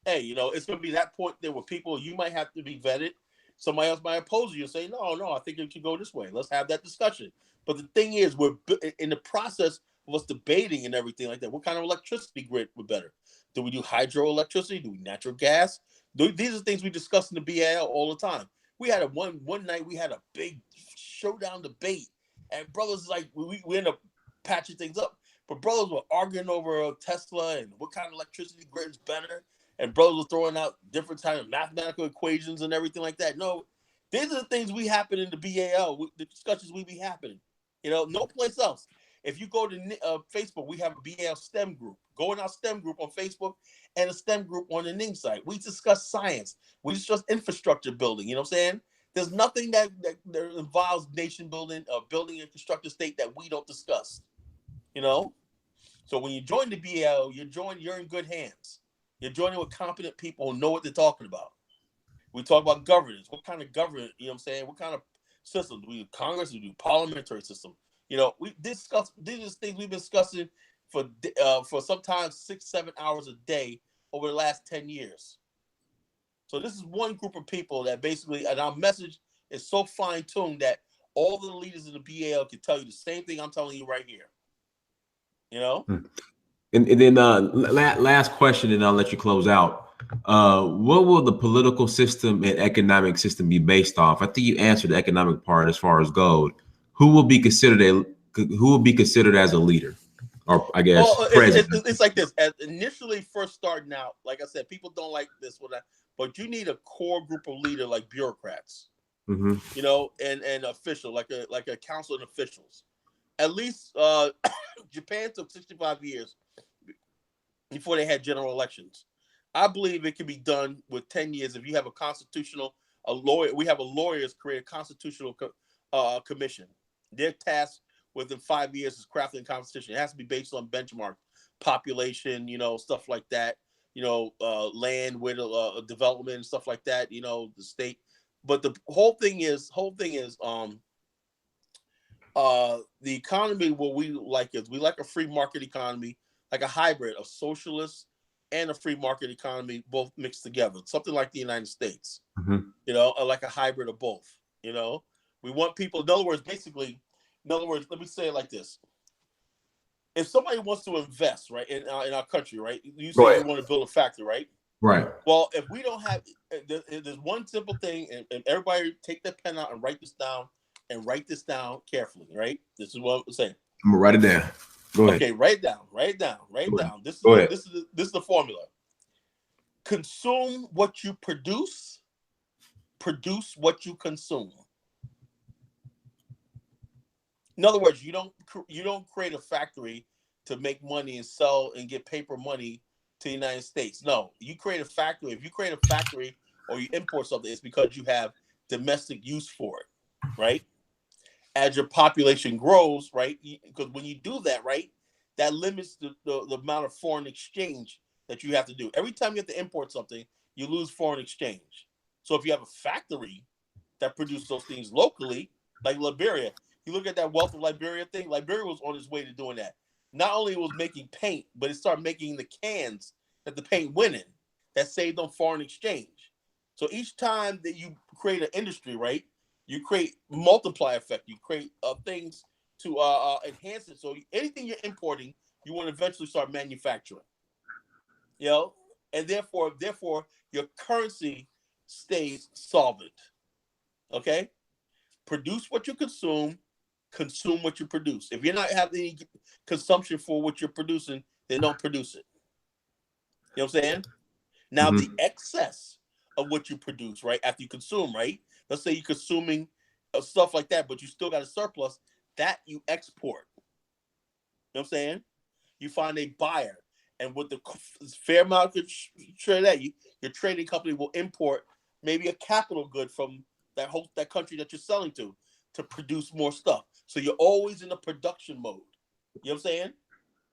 Hey, you know, it's going to be that point there where people, you might have to be vetted. Somebody else might oppose you and say, no, I think it should go this way. Let's have that discussion. But the thing is, we're in the process of us debating and everything like that. What kind of electricity grid would be better? Do we do hydroelectricity? Do we natural gas? These are things we discuss in the BAL all the time. We had one night, we had a big showdown debate. And brothers, like, we end up patching things up. But brothers were arguing over Tesla and what kind of electricity grid is better. And brothers were throwing out different kind of mathematical equations and everything like that. No, these are the things we happen in the BAL. The discussions we be happening. You know, no place else. If you go to Facebook, we have a BAL STEM group. Go in our STEM group on Facebook and a STEM group on the Ning site. We discuss science. We discuss infrastructure building. You know what I'm saying? There's nothing that involves nation building, building a constructive state that we don't discuss. You know? So when you join the BAL, you're in good hands. You're joining with competent people who know what they're talking about. We talk about governance. What kind of government, you know what I'm saying? What kind of system? Do we do Congress? Do we do parliamentary system? You know, we discuss, these are things we've been discussing for sometimes 6-7 hours a day over the last 10 years. So this is one group of people that basically, and our message is so fine-tuned that all the leaders in the BAL can tell you the same thing I'm telling you right here. You know? And then last question, and I'll let you close out. What will the political system and economic system be based off? I think you answered the economic part as far as gold. Who will be considered as a leader, or I guess president? It's like this. As initially first starting out, like I said, people don't like this one, but you need a core group of leaders like bureaucrats, you know, and official like a council and officials. At least Japan took 65 years before they had general elections. I believe it can be done with 10 years if you have a lawyer. We have a lawyers create a constitutional commission. Their task within 5 years is crafting a constitution. It has to be based on benchmark population, you know, stuff like that. You know, land with development and stuff like that. You know, the state. But the whole thing is the economy. What we like is we like a free market economy, like a hybrid of socialist and a free market economy, both mixed together. Something like the United States, you know, like a hybrid of both. You know, we want people. In other words, let me say it like this: if somebody wants to invest, right, in our country, right, you say you want to build a factory, right? Right. Well, if we don't have, there's one simple thing, and everybody take that pen out and write this down, carefully, right? This is what I'm saying. I'm gonna write it down. Go ahead. Okay, write it down. This is the formula. Consume what you produce what you consume. In other words, you don't create a factory to make money and sell and get paper money to the United States. No, you create a factory. If you create a factory or you import something, it's because you have domestic use for it, right? as your population grows, right? Because when you do that, right, that limits the amount of foreign exchange that you have to do. Every time you have to import something, you lose foreign exchange. So if you have a factory that produces those things locally, like Liberia, you look at that wealth of Liberia thing. Liberia was on its way to doing that. Not only was making paint, but it started making the cans that the paint went in that saved on foreign exchange. So each time that you create an industry, right, you create multiply effect. You create things to enhance it. So anything you're importing, you want to eventually start manufacturing. You know, and therefore, your currency stays solvent. Okay, produce what you consume what you produce. If you're not having any consumption for what you're producing, then don't produce it. You know what I'm saying? Now, the excess of what you produce, right, after you consume, right? Let's say you're consuming stuff like that, but you still got a surplus, that you export. You know what I'm saying? You find a buyer. And with the fair market trade that, your trading company will import maybe a capital good from that country that you're selling to produce more stuff. So you're always in a production mode. You know what I'm saying?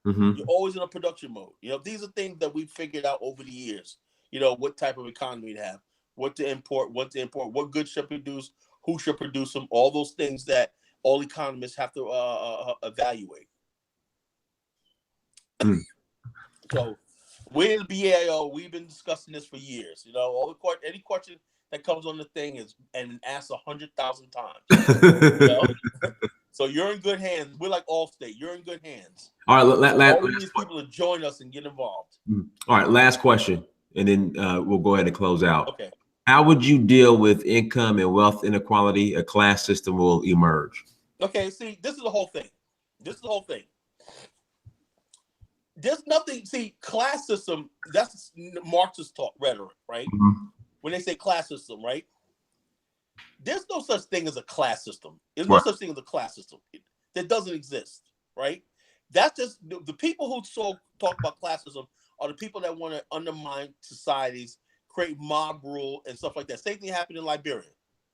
You're always in a production mode. You know, these are things that we've figured out over the years. You know, what type of economy to have, what to import, what goods should produce, who should produce them, all those things that all economists have to evaluate. So we in the BAO, we've been discussing this for years. You know, any question that comes on the thing is and asked 100,000 times. You know? So you're in good hands. We're like Allstate. You're in good hands. All right, all we need is people to join us and get involved. All right, last question, and then we'll go ahead and close out. Okay. How would you deal with income and wealth inequality? A class system will emerge. Okay, see, this is the whole thing. There's nothing. See, class system. That's Marxist talk rhetoric, right? When they say class system, right? There's no such thing as a class system. There's no such thing as a class system. That doesn't exist, right? That's just the people who talk about class system are the people that want to undermine societies, create mob rule and stuff like that. Same thing happened in Liberia,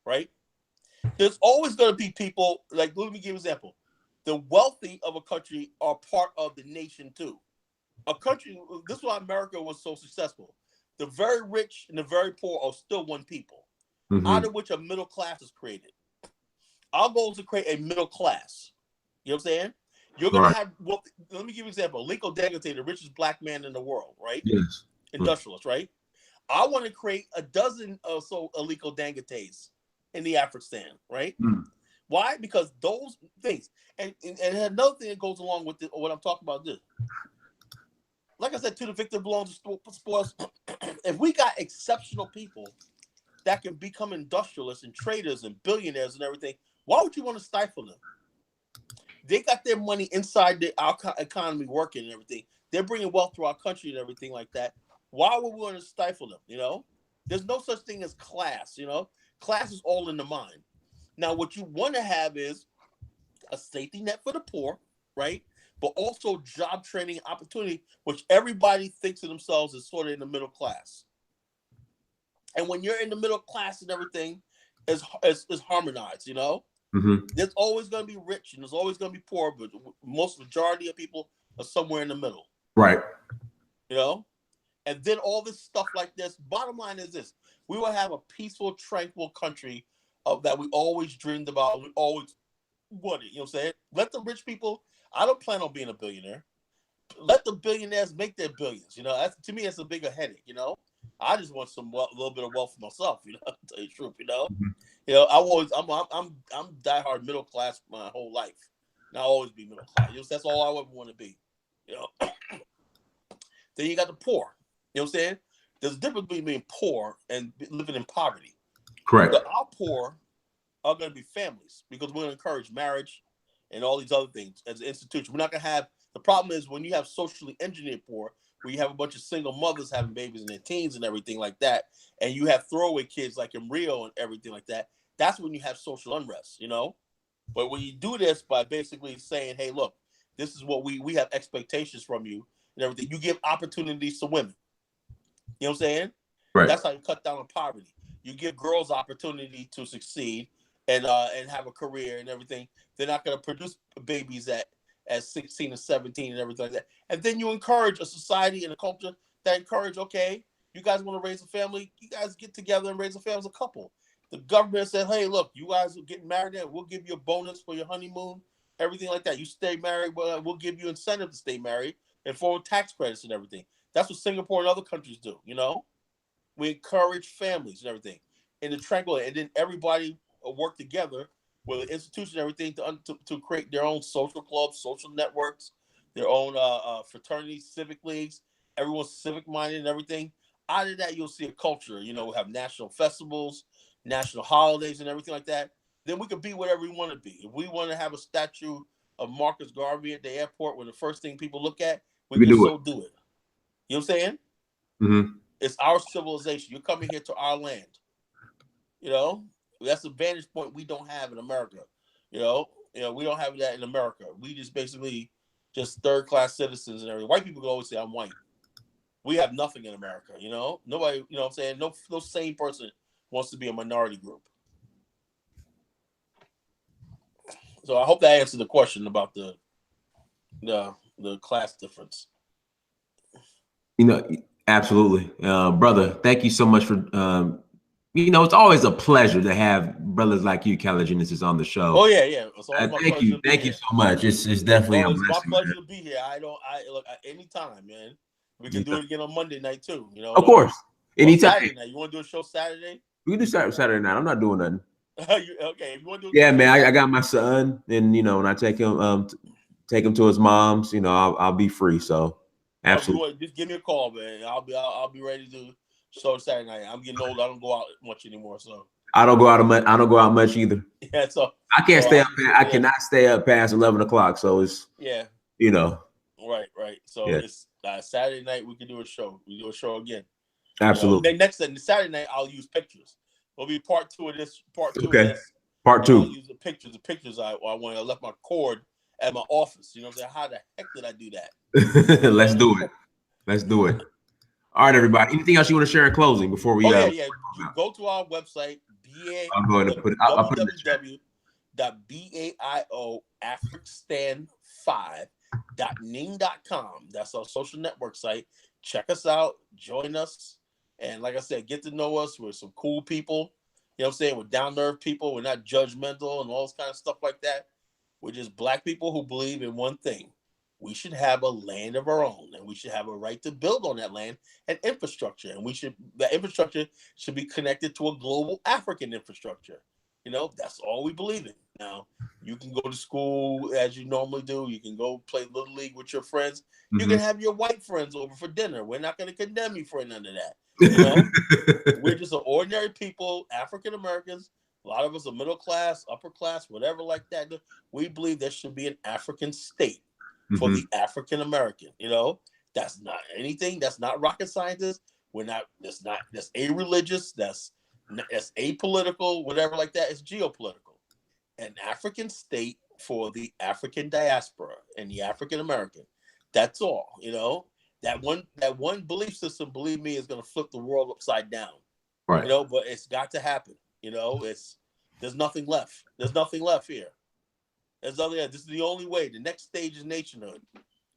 right? There's always going to be people, like, let me give you an example. The wealthy of a country are part of the nation too. A country, this is why America was so successful. The very rich and the very poor are still one people, out of which a middle class is created. Our goal is to create a middle class. You know what I'm saying? You're going to have, well, let me give you an example. Aliko Dangote, the richest black man in the world, right? Yes. Industrialist, right? I want to create a dozen or so Aliko Dangotes in the Afghanistan, right? Why? Because those things, and another thing that goes along with what I'm talking about this. Like I said, to the victim belongs to spoils. If we got exceptional people that can become industrialists and traders and billionaires and everything, why would you want to stifle them? They got their money inside our economy working and everything. They're bringing wealth to our country and everything like that. Why would we want to stifle them? You know, there's no such thing as class. You know, class is all in the mind. Now, what you want to have is a safety net for the poor, right? But also job training opportunity, which everybody thinks of themselves as sort of in the middle class. And when you're in the middle class and everything is harmonized, you know, there's always going to be rich and there's always going to be poor, but most majority of people are somewhere in the middle. Right. You know, and then all this stuff like this. Bottom line is this: we will have a peaceful, tranquil country that we always dreamed about. We always wanted. You know what I'm saying? Let the rich people. I don't plan on being a billionaire. Let the billionaires make their billions. You know, that's, to me, that's a bigger headache. You know, I just want a little bit of wealth for myself. You know, to tell you the truth. You know, you know, I'm diehard middle class my whole life. And I'll always be middle class. You know, that's all I ever want to be. You know. Then you got the poor. You know what I'm saying? There's a difference between being poor and living in poverty. Correct. But our poor are going to be families because we're going to encourage marriage and all these other things as an institution. We're not going to have, the problem is when you have socially engineered poor, where you have a bunch of single mothers having babies in their teens and everything like that, and you have throwaway kids like in Rio and everything like that, that's when you have social unrest, you know? But when you do this by basically saying, hey, look, this is what we have expectations from you and everything, you give opportunities to women. You know what I'm saying? Right. That's how you cut down on poverty. You give girls opportunity to succeed, and have a career and everything. They're not going to produce babies at 16 and 17 and everything like that. And then you encourage a society and a culture that encourage, okay, you guys want to raise a family, you guys get together and raise a family as a couple. The government said, hey, look, you guys are getting married, and we'll give you a bonus for your honeymoon, everything like that. You stay married, but we'll give you incentive to stay married and for tax credits and everything. That's what Singapore and other countries do, you know? We encourage families and everything in the tranquil, and then everybody work together with the institution and everything to create their own social clubs, social networks, their own fraternities, civic leagues. Everyone's civic minded and everything. Out of that, you'll see a culture. You know, we have national festivals, national holidays, and everything like that. Then we can be whatever we want to be. If we want to have a statue of Marcus Garvey at the airport, when the first thing people look at, we can so do it. You know what I'm saying? Mm-hmm. It's our civilization. You're coming here to our land. You know, that's a vantage point we don't have in America. You know, we don't have that in America. We just basically just third class citizens and everything. White people can always say I'm white. We have nothing in America. You know, nobody. You know what I'm saying? No sane person wants to be a minority group. So I hope that answered the question about the class difference. You know, absolutely, brother. Thank you so much for. You know, it's always a pleasure to have brothers like you, Caligenesis, on the show. Oh yeah. It's always my thank you, thank you so much. It's definitely it's a blessing. My pleasure to be here. I look anytime, man. We can do it again on Monday night too. You know, of course, anytime. Saturday night. You want to do a show Saturday? We can do Saturday night. I'm not doing nothing. Okay, if you want to do yeah, man. I got my son, and you know, when I take him to his mom's, you know, I'll be free. So absolutely, just give me a call, man. I'll be ready to do show Saturday night. I'm getting old. I don't go out much anymore, so I don't go out much either. Yeah, so I can't stay up. I cannot stay up past 11 o'clock. So it's you know. Right. So it's Saturday night. We can do a show. We do a show again. Absolutely. You know, next Saturday night, I'll use pictures. It'll be part two of this. Part two. Okay. Of this. Part two. I'll use the pictures. The pictures I left my cord at my office. You know what I'm saying? How the heck did I do that? Let's do it. All right, everybody. Anything else you want to share in closing before we? Yeah. You go to our website. I'm going to put it. I'll put it in the chat. www.BAIOAfricstan5.ning.com. That's our social network site. Check us out. Join us. And like I said, get to know us. We're some cool people. You know what I'm saying? We're down-to-earth people. We're not judgmental and all this kind of stuff like that. We're just black people who believe in one thing. We should have a land of our own, and we should have a right to build on that land and infrastructure. And that infrastructure should be connected to a global African infrastructure. You know, that's all we believe in. Now, you can go to school as you normally do. You can go play Little League with your friends. Mm-hmm. You can have your white friends over for dinner. We're not going to condemn you for none of that. You know, we're just ordinary people, African Americans. A lot of us are middle class, upper class, whatever like that. We believe there should be an African state for the African American. You know, that's not anything. That's not rocket scientists. That's a-religious. That's apolitical, whatever like that. It's geopolitical. An African state for the African diaspora and the African American. That's all. You know, that one belief system, believe me, is going to flip the world upside down. Right. You know, but it's got to happen. You know, there's nothing left. There's nothing left here. This is the only way. The next stage is nationhood.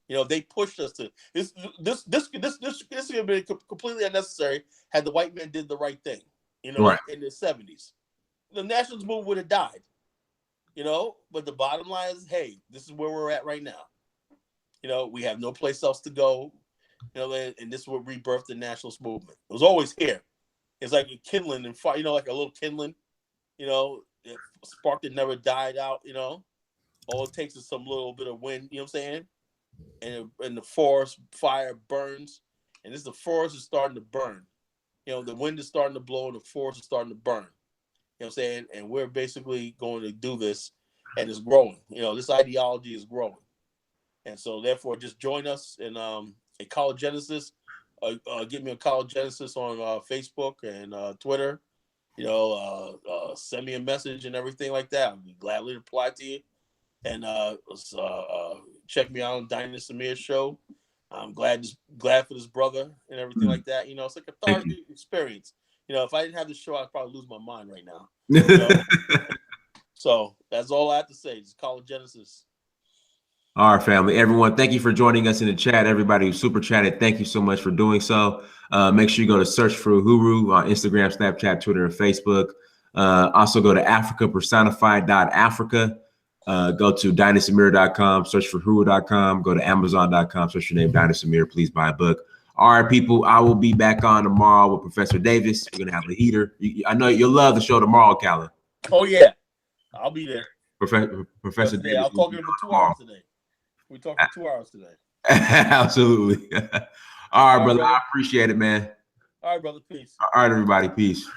You know, they pushed us to this would have been completely unnecessary had the white men did the right thing. You know, in the 70s, the nationalist movement would have died. You know, but the bottom line is, hey, this is where we're at right now. You know, we have no place else to go. You know, and this will rebirth the nationalist movement. It was always here. It's like a kindling and fire. You know, like a little kindling. You know, a spark that never died out. You know. All it takes is some little bit of wind, you know what I'm saying? And the forest fire burns. And the forest is starting to burn. You know, the wind is starting to blow and the forest is starting to burn. You know what I'm saying? And we're basically going to do this, and it's growing. You know, this ideology is growing. And so therefore just join us in Ecologenesis. Give me a Ecologenesis on Facebook and Twitter. You know, send me a message and everything like that. I'll be gladly to reply to you. And check me out on Dinah Samir's show. I'm glad for this brother and everything like that. You know, it's like a cathartic experience. You know, if I didn't have this show, I'd probably lose my mind right now. You know? So that's all I have to say. Just call it Genesis. All right, family. Everyone, thank you for joining us in the chat. Everybody who super chatted, thank you so much for doing so. Make sure you go to Search for Uhuru on Instagram, Snapchat, Twitter, and Facebook. Also go to africapersonified.africa. Go to dynasamir.com, search for Uhuru.com. Go to amazon.com, search your name, Dynasamir. Please buy a book. All right, people, I will be back on tomorrow with Professor Davis. We're going to have a heater. I know you'll love the show tomorrow, Callan. Oh, yeah. I'll be there. Professor Davis. I'll talk to him for 2 hours today. We talked for 2 hours today. Absolutely. All right, brother. I appreciate it, man. All right, brother. Peace. All right, everybody. Peace.